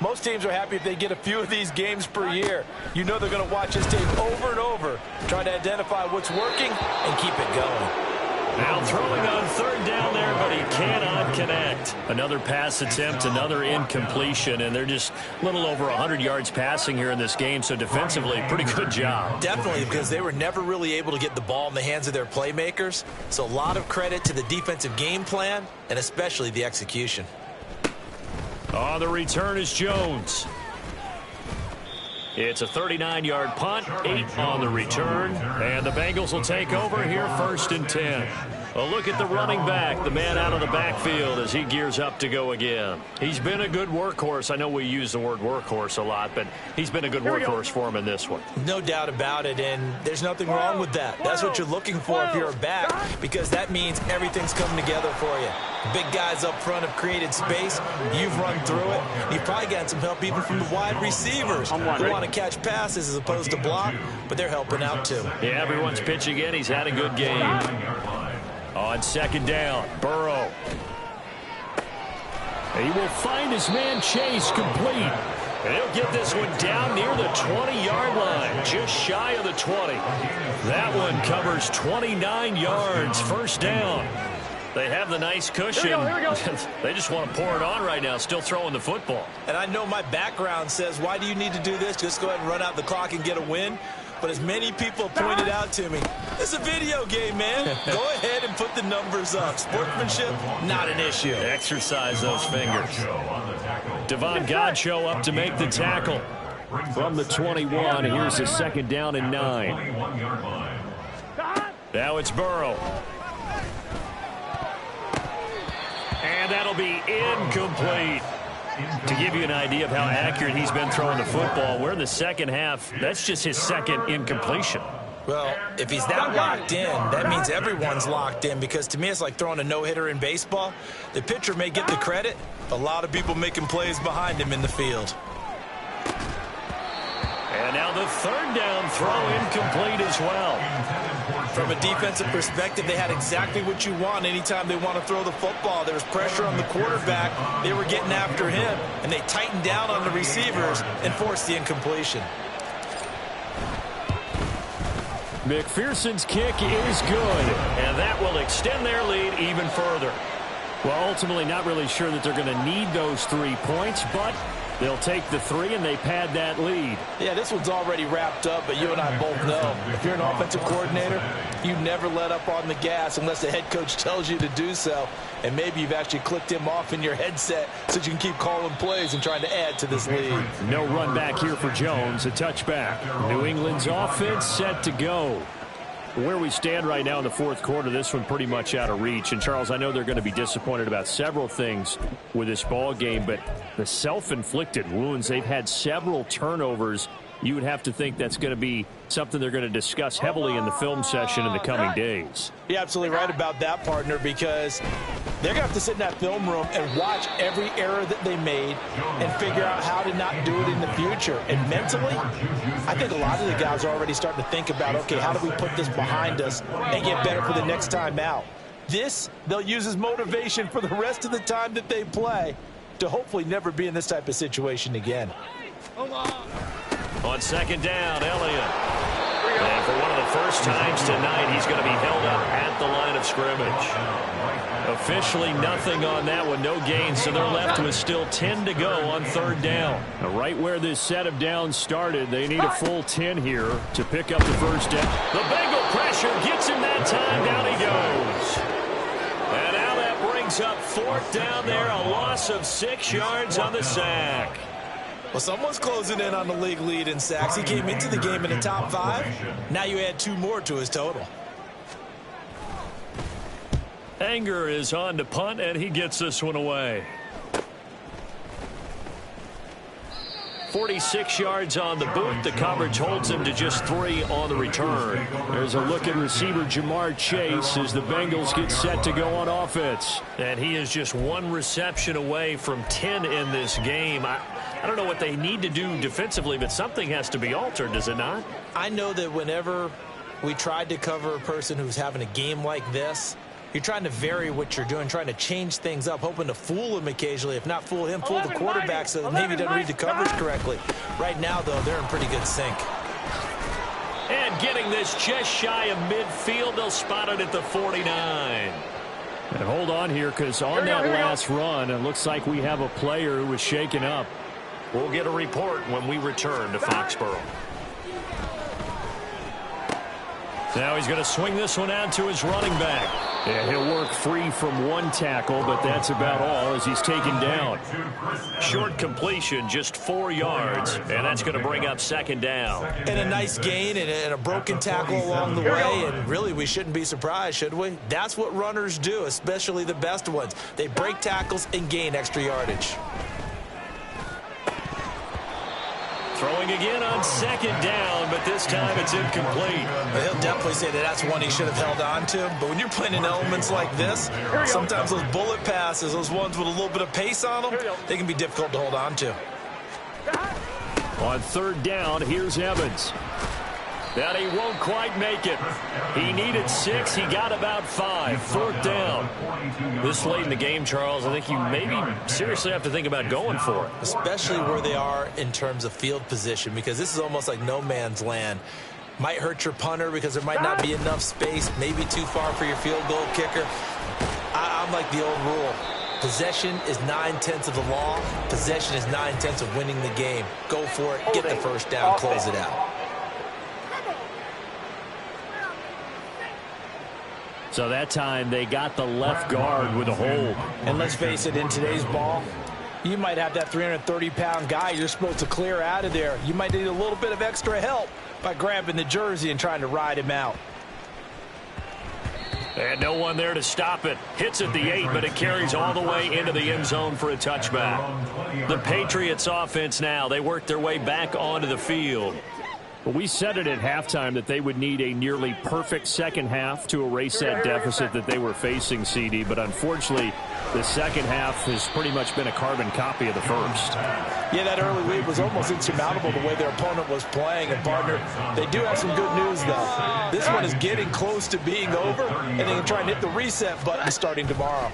Most teams are happy if they get a few of these games per year. You know they're going to watch this tape over and over, try to identify what's working and keep it going. Now throwing on 3rd down there, but he cannot connect. Another pass attempt, another incompletion, and they're just a little over 100 yards passing here in this game, so defensively, pretty good job. Definitely, because they were never really able to get the ball in the hands of their playmakers, so a lot of credit to the defensive game plan and especially the execution. On the return is Jones. It's a 39-yard punt, 8 on the return, and the Bengals will take over here 1st and 10. A look at the running back, the man out of the backfield as he gears up to go again. He's been a good workhorse. I know we use the word workhorse a lot, but he's been a good workhorse for him in this one. No doubt about it, and there's nothing wrong with that. That's what you're looking for if you're a back, because that means everything's coming together for you. Big guys up front have created space. You've run through it. You've probably gotten some help even from the wide receivers who want to catch passes as opposed to block, but they're helping out too. Yeah, everyone's pitching in. He's had a good game. On 2nd down, Burrow. He will find his man Chase complete. And he'll get this one down near the 20-yard line, just shy of the 20. That one covers 29 yards, 1st down. They have the nice cushion. Here we go. They just want to pour it on right now, still throwing the football. And I know my background says, why do you need to do this? Just go ahead and run out the clock and get a win. But as many people pointed out to me, it's a video game, man. Go ahead and put the numbers up. Sportsmanship, not an issue. Exercise those fingers. Devon Godchaux up to make the tackle. From the 21, here's a 2nd down and 9. Now it's Burrow. And that'll be incomplete. To give you an idea of how accurate he's been throwing the football, we're in the second half. That's just his second incompletion. Well, if he's that locked in, that means everyone's locked in, because to me it's like throwing a no-hitter in baseball. The pitcher may get the credit, a lot of people making plays behind him in the field. And now the third down throw incomplete as well. From a defensive perspective, they had exactly what you want anytime they want to throw the football. There was pressure on the quarterback. They were getting after him, and they tightened down on the receivers and forced the incompletion. McPherson's kick is good, and that will extend their lead even further. Well, ultimately not really sure that they're going to need those 3 points, but they'll take the 3 and they pad that lead. Yeah, this one's already wrapped up, but you and I both know if you're an offensive coordinator, you never let up on the gas unless the head coach tells you to do so. And maybe you've actually clicked him off in your headset so you can keep calling plays and trying to add to this lead. No run back here for Jones, a touchback. New England's offense set to go. Where we stand right now in the fourth quarter, this one pretty much out of reach. And, Charles, I know they're going to be disappointed about several things with this ball game, but the self-inflicted wounds, they've had several turnovers. You would have to think that's going to be something they're going to discuss heavily in the film session in the coming days. You're absolutely right about that, partner, because they're going to have to sit in that film room and watch every error that they made and figure out how to not do it in the future. And mentally, I think a lot of the guys are already starting to think about, okay, how do we put this behind us and get better for the next time out? This, they'll use as motivation for the rest of the time that they play to hopefully never be in this type of situation again. On second down, Elliott. And for one of the first times tonight, he's going to be held up at the line of scrimmage. Officially nothing on that one, no gain, so they're left with still 10 to go on third down. Now, right where this set of downs started, they need a full 10 here to pick up the first down. The Bengal pressure gets him that time, down he goes. And now that brings up fourth down there, a loss of 6 yards on the sack. Well, someone's closing in on the league lead in sacks. He came into the game in the top 5. Now you add 2 more to his total. Anger is on to punt, and he gets this one away. 46 yards on the boot. The coverage holds him to just 3 on the return. There's a look at receiver Jamar Chase as the Bengals get set to go on offense. And he is just 1 reception away from 10 in this game. I don't know what they need to do defensively, but something has to be altered, does it not? I know that whenever we tried to cover a person who's having a game like this, you're trying to vary what you're doing, trying to change things up, hoping to fool him occasionally. If not fool him, fool the quarterback so that maybe he doesn't read the coverage correctly. Right now, though, they're in pretty good sync. And getting this just shy of midfield, they'll spot it at the 49. And hold on here, because on that last run, it looks like we have a player who was shaken up. We'll get a report when we return to Foxborough. Now he's going to swing this one out to his running back. Yeah, he'll work free from 1 tackle, but that's about all as he's taken down. Short completion, just 4 yards, and that's going to bring up second down. And a nice gain and a broken tackle along the way, and really we shouldn't be surprised, should we? That's what runners do, especially the best ones. They break tackles and gain extra yardage. Throwing again on second down, but this time it's incomplete. He'll definitely say that that's one he should have held on to. But when you're playing in elements like this, sometimes those bullet passes, those ones with a little bit of pace on them, they can be difficult to hold on to. On third down, here's Evans. That he won't quite make it. He needed 6. He got about 5. Fourth down. This late in the game, Charles, I think you maybe seriously have to think about going for it. Especially where they are in terms of field position, because this is almost like no man's land. Might hurt your punter because there might not be enough space, maybe too far for your field goal kicker. I'm like the old rule. Possession is 9/10 of the law. Possession is 9/10 of winning the game. Go for it. Get the first down. Close it out. So that time they got the left guard with a hold. And let's face it, in today's ball, you might have that 330-pound guy you're supposed to clear out of there. You might need a little bit of extra help by grabbing the jersey and trying to ride him out. And no one there to stop it. Hits at the 8, but it carries all the way into the end zone for a touchback. The Patriots offense now, they work their way back onto the field. Well, we said it at halftime that they would need a nearly perfect second half to erase that deficit that they were facing, CD. But unfortunately, the second half has pretty much been a carbon copy of the first. Yeah, that early lead was almost insurmountable the way their opponent was playing. And, partner, they do have some good news, though. This one is getting close to being over, and they can try and hit the reset button starting tomorrow.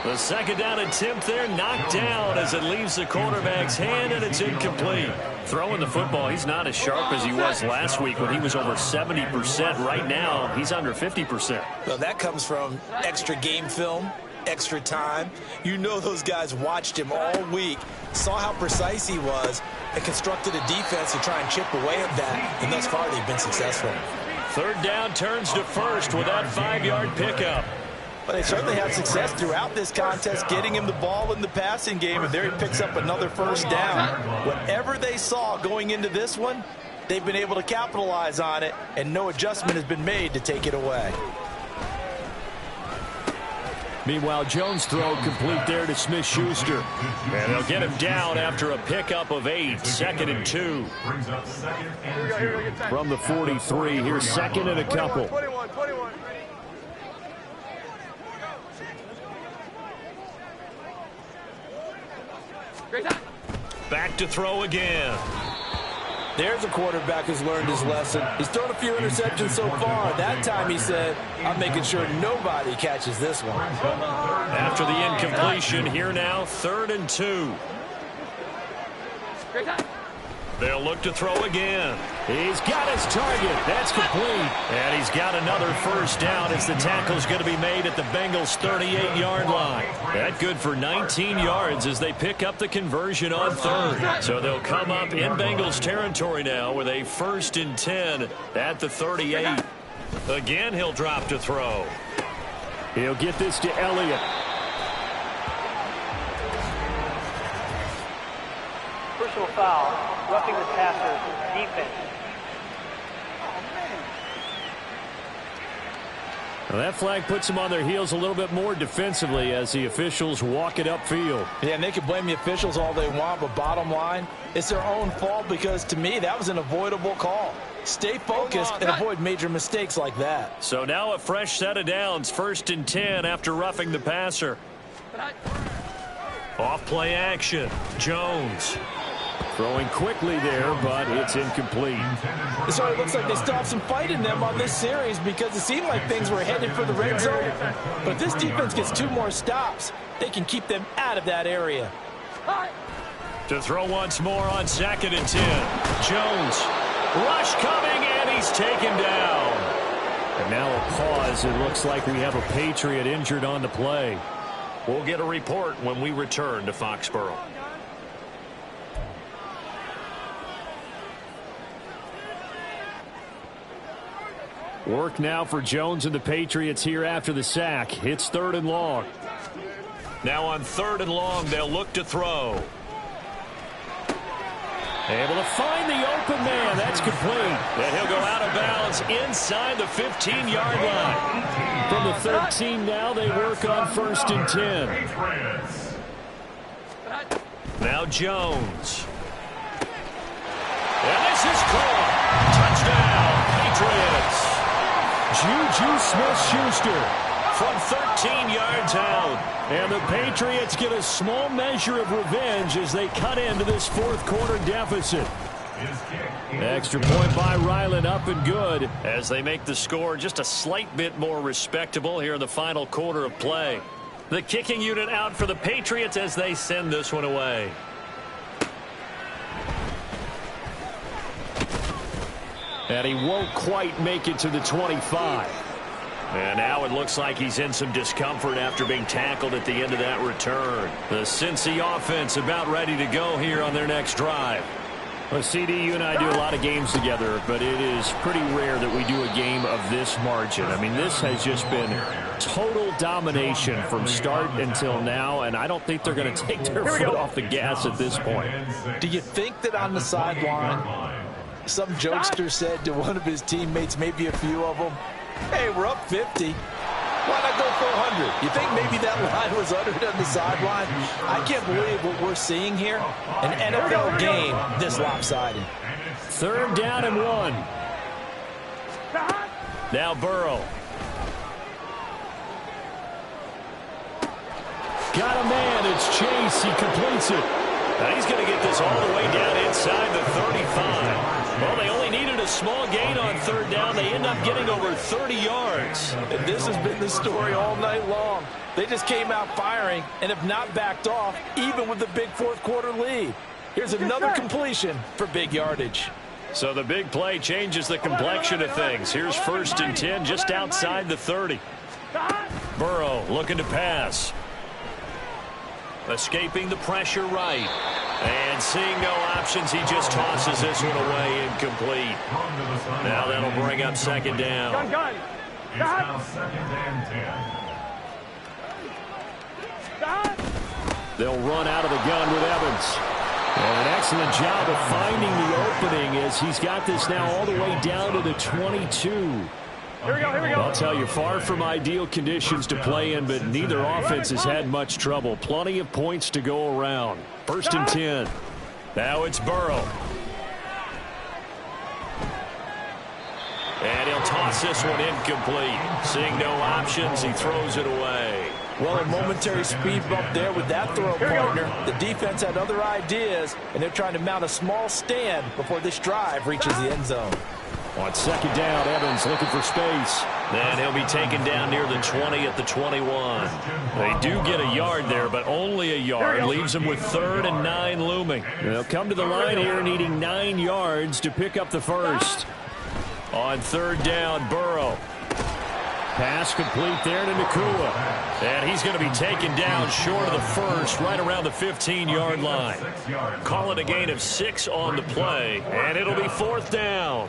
The second down attempt there knocked down as it leaves the quarterback's hand, and it's incomplete. Throwing the football, he's not as sharp as he was last week when he was over 70%. Right now, he's under 50%. Well, that comes from extra game film, extra time. You know those guys watched him all week, saw how precise he was, and constructed a defense to try and chip away at that. And thus far, they've been successful. Third down turns to first with that 5-yard pickup. But they certainly had success throughout this contest, getting him the ball in the passing game, and there he picks up another first down. Whatever they saw going into this one, they've been able to capitalize on it, and no adjustment has been made to take it away. Meanwhile, Jones' throw complete there to Smith-Schuster. And they'll get him down after a pickup of 8, 2nd and 2. From the 43, here's 2nd and a couple. 21. Back to throw again. There's a quarterback who's learned his lesson. He's thrown a few interceptions so far. That time he said, I'm making sure nobody catches this one. After the incompletion, here now, 3rd and 2. They'll look to throw again. He's got his target. That's complete. And he's got another first down as the tackle's going to be made at the Bengals' 38-yard line. That good for 19 yards as they pick up the conversion on 3rd. So they'll come up in Bengals territory now with a 1st and 10 at the 38. Again, he'll drop to throw. He'll get this to Elliott. Personal foul. Roughing the passer, defense. Well, that flag puts them on their heels a little bit more defensively as the officials walk it upfield. Yeah, and they can blame the officials all they want, but bottom line, it's their own fault because, to me, that was an avoidable call. Stay focused and avoid major mistakes like that. So now a fresh set of downs, 1st and 10 after roughing the passer. Off play action, Jones. Throwing quickly there, but it's incomplete. So it looks like they still have some fight in them on this series because it seemed like things were headed for the red zone. But if this defense gets 2 more stops, they can keep them out of that area. To throw once more on 2nd and 10. Jones. Rush coming, and he's taken down. And now a pause. It looks like we have a Patriot injured on the play. We'll get a report when we return to Foxborough. Work now for Jones and the Patriots here after the sack. It's 3rd and long. Now on 3rd and long, they'll look to throw. Able to find the open man. That's complete. And he'll go out of bounds inside the 15-yard line. From the 13 now, they work on 1st and 10. Now Jones. And this is caught. Touchdown, Patriots. Juju Smith-Schuster from 13 yards out. And the Patriots get a small measure of revenge as they cut into this 4th quarter deficit. Extra point by Ryland, up and good. As they make the score just a slight bit more respectable here in the final quarter of play. The kicking unit out for the Patriots as they send this one away. And he won't quite make it to the 25. And now it looks like he's in some discomfort after being tackled at the end of that return. The Cincy offense about ready to go here on their next drive. Well, CD, you and I do a lot of games together, but it is pretty rare that we do a game of this margin. I mean, this has just been total domination from start until now, and I don't think they're going to take their foot off the gas at this point. Do you think that on the sideline Some jokester said to one of his teammates, maybe a few of them, hey, we're up 50. Why not go for 100? You think maybe that line was uttered on the sideline? I can't believe what we're seeing here. An NFL game this lopsided. 3rd down and 1. Now Burrow. Got a man. It's Chase. He completes it. Now he's going to get this all the way down inside the 35. Well, they only needed a small gain on 3rd down. They end up getting over 30 yards. And this has been the story all night long. They just came out firing and have not backed off, even with the big 4th quarter lead. Here's another completion for big yardage. So the big play changes the complexion of things. Here's 1st and 10 just outside the 30. Burrow looking to pass. Escaping the pressure right. And seeing no options, he just tosses this one away incomplete. Now that'll bring up 2nd down. It's now 2nd and 10. They'll run out of the gun with Evans. And an excellent job of finding the opening as he's got this now all the way down to the 22. Here we go. I'll tell you, far from ideal conditions to play in, but neither offense has had much trouble. Plenty of points to go around. 1st and 10. Now it's Burrow. And he'll toss this one incomplete. Seeing no options, he throws it away. Well, a momentary speed bump there with that throw partner. The defense had other ideas, and they're trying to mount a small stand before this drive reaches the end zone. On 2nd down, Evans looking for space. And he'll be taken down near the 20 at the 21. They do get a yard there, but only a yard. Leaves them with 3rd and 9 looming. They'll come to the line here needing 9 yards to pick up the 1st. On 3rd down, Burrow. Pass complete there to Nakua. And he's going to be taken down short of the 1st, right around the 15-yard line. Call it a gain of 6 on the play, and it'll be 4th down.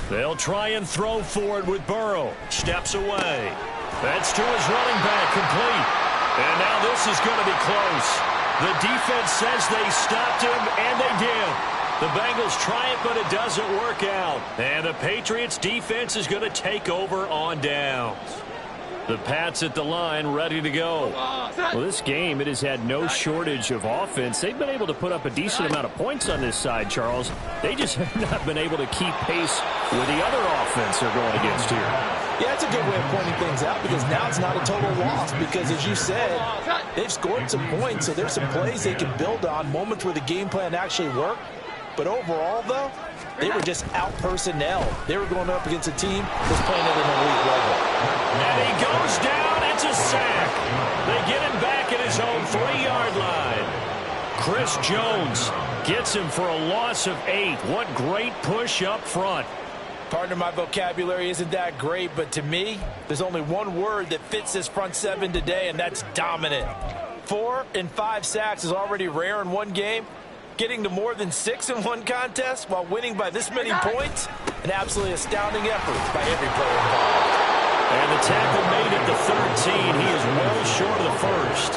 They'll try and throw for it with Burrow. Steps away. That's to his running back, complete. And now this is going to be close. The defense says they stopped him, and they did. The Bengals try it, but it doesn't work out. And the Patriots defense is going to take over on downs. The Pats at the line, ready to go. Well, this game, it has had no shortage of offense. They've been able to put up a decent amount of points on this side, Charles. They just have not been able to keep pace with the other offense they're going against here. Yeah, that's a good way of pointing things out because now it's not a total loss because, as you said, they've scored some points, so there's some plays they can build on, moments where the game plan actually worked. But overall, though, they were just out-personnel. They were going up against a team that's playing at an elite level. And he goes down. It's a sack. They get him back at his own 3-yard line. Chris Jones gets him for a loss of 8. What great push up front. Partner, my vocabulary isn't that great, but to me, there's only one word that fits this front seven today, and that's dominant. 4 and 5 sacks is already rare in one game. Getting to more than 6 in one contest while winning by this many points, an absolutely astounding effort by every player involved. And the tackle made at the 13. He is well short of the 1st.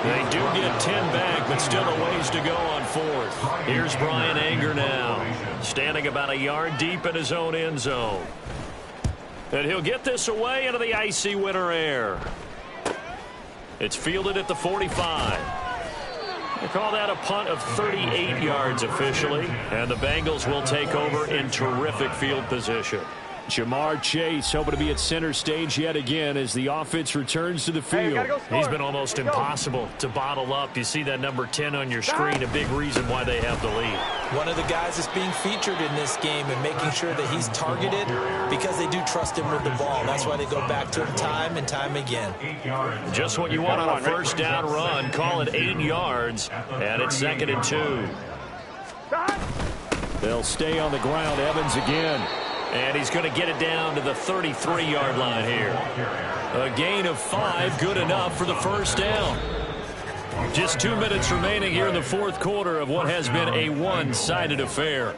They do get 10 back, but still a ways to go on 4th. Here's Brian Anger now, standing about a yard deep in his own end zone. And he'll get this away into the icy winter air. It's fielded at the 45. They call that a punt of 38 yards officially, and the Bengals will take over in terrific field position. Jamar Chase hoping to be at center stage yet again as the offense returns to the field. He's been almost impossible to bottle up. You see that number 10 on your screen, a big reason why they have the lead. One of the guys that's being featured in this game and making sure that he's targeted because they do trust him with the ball. That's why they go back to him time and time again. Just what you want on a first down run. Call it 8 yards, and it's 2nd and 2. They'll stay on the ground. Evans again. And he's going to get it down to the 33-yard line here. A gain of 5, good enough for the first down. Just 2 minutes remaining here in the 4th quarter of what has been a one-sided affair.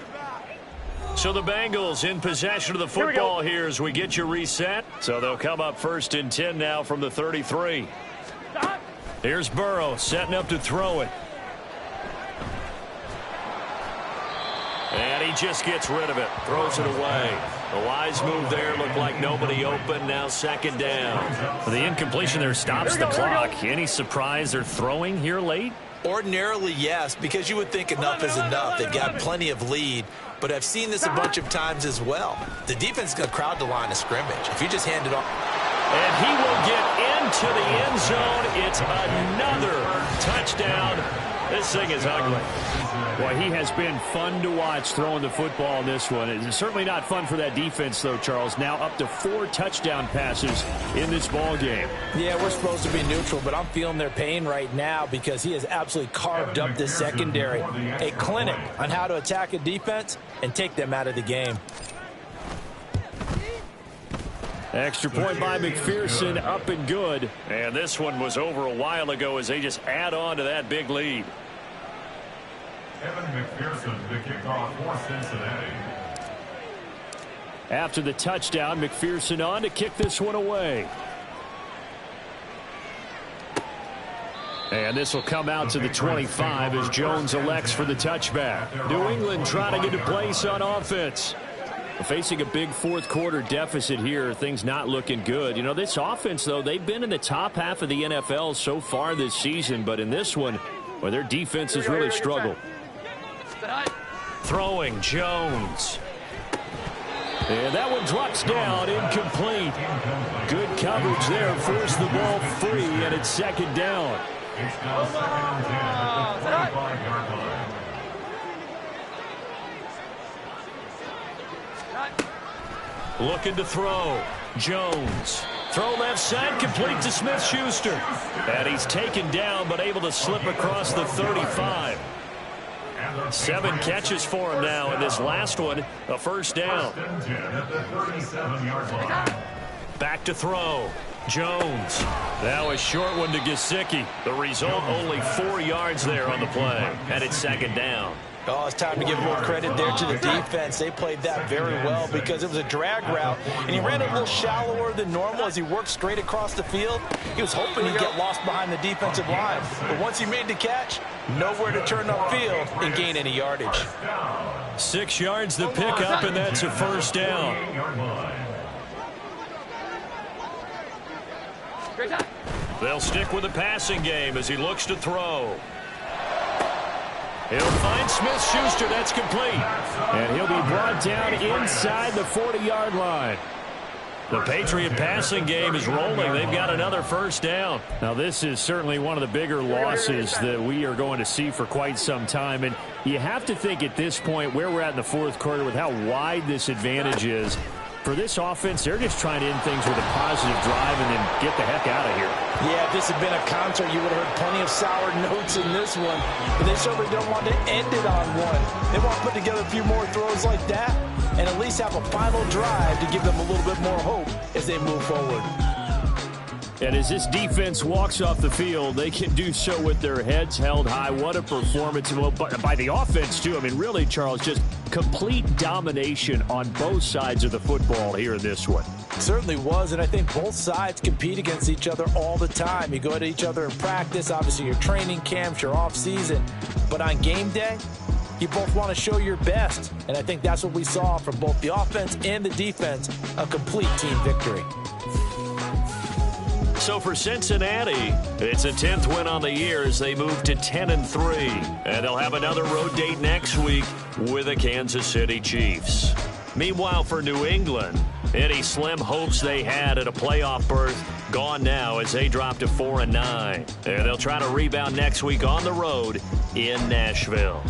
So the Bengals in possession of the football here as we get you reset. So they'll come up 1st and 10 now from the 33. Here's Burrow setting up to throw it. just gets rid of it, throws it away. The wise move there, looked like nobody open, now second down. The incompletion there stops the clock. Any surprise they're throwing here late? Ordinarily, yes, because you would think enough is enough. They've got plenty of lead, but I've seen this a bunch of times as well. The defense is going to crowd the line of scrimmage. If you just hand it off. And he will get into the end zone. It's another touchdown. This thing is ugly. Well, he has been fun to watch throwing the football in this one. It's certainly not fun for that defense, though, Charles. Now up to 4 touchdown passes in this ball game. Yeah, we're supposed to be neutral, but I'm feeling their pain right now because he has absolutely carved up this secondary. A clinic on how to attack a defense and take them out of the game. Extra point by McPherson, up and good. And this one was over a while ago as they just add on to that big lead. Evan McPherson, the kickoff for Cincinnati. After the touchdown, McPherson on to kick this one away. And this will come out to the 25 as Jones elects for the touchback. New England trying to get a place on offense. Facing a big fourth quarter deficit here, things not looking good. You know, this offense, though, they've been in the top half of the NFL so far this season, but in this one, well, their defense has really struggled. Throwing Jones. And that one drops down, incomplete. Good coverage there, forced the ball free, and it's second down. It's now second and 10 at the 45-yard line. Looking to throw. Jones. Throw left side, complete to Smith-Schuster. And he's taken down, but able to slip across the 35. 7 catches for him now, and this last one, a first down. Back to throw. Jones. Now a short one to Gesicki. The result, only 4 yards there on the play. And it's second down. Oh, it's time to give more credit there to the defense. They played that very well because it was a drag route, and he ran a little shallower than normal as he worked straight across the field. He was hoping he'd get lost behind the defensive line, but once he made the catch, nowhere to turn upfield and gain any yardage. 6 yards the pickup, and that's a first down. They'll stick with the passing game as he looks to throw. He'll find Smith-Schuster. That's complete. And he'll be brought down inside the 40-yard line. The Patriot passing game is rolling. They've got another first down. Now, this is certainly one of the bigger losses that we are going to see for quite some time. And you have to think at this point where we're at in the fourth quarter with how wide this advantage is. For this offense, they're just trying to end things with a positive drive and then get the heck out of here. Yeah, if this had been a concert, you would have heard plenty of sour notes in this one. But they certainly don't want to end it on one. They want to put together a few more throws like that and at least have a final drive to give them a little bit more hope as they move forward. And as this defense walks off the field, they can do so with their heads held high. What a performance. Well, by the offense, too. I mean, really, Charles, just complete domination on both sides of the football here in this one. It certainly was, and I think both sides compete against each other all the time. You go at each other in practice, obviously your training camps, your off-season. But on game day, you both want to show your best. And I think that's what we saw from both the offense and the defense, a complete team victory. So for Cincinnati, it's a 10th win on the year as they move to 10-3. And they'll have another road date next week with the Kansas City Chiefs. Meanwhile, for New England, any slim hopes they had at a playoff berth gone now as they drop to 4-9. And they'll try to rebound next week on the road in Nashville.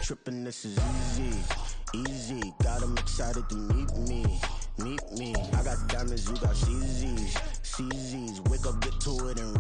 Tripping, this is easy. Easy, got them excited to meet me. I got diamonds, you got CZs. CZs, wake up, get to it and read.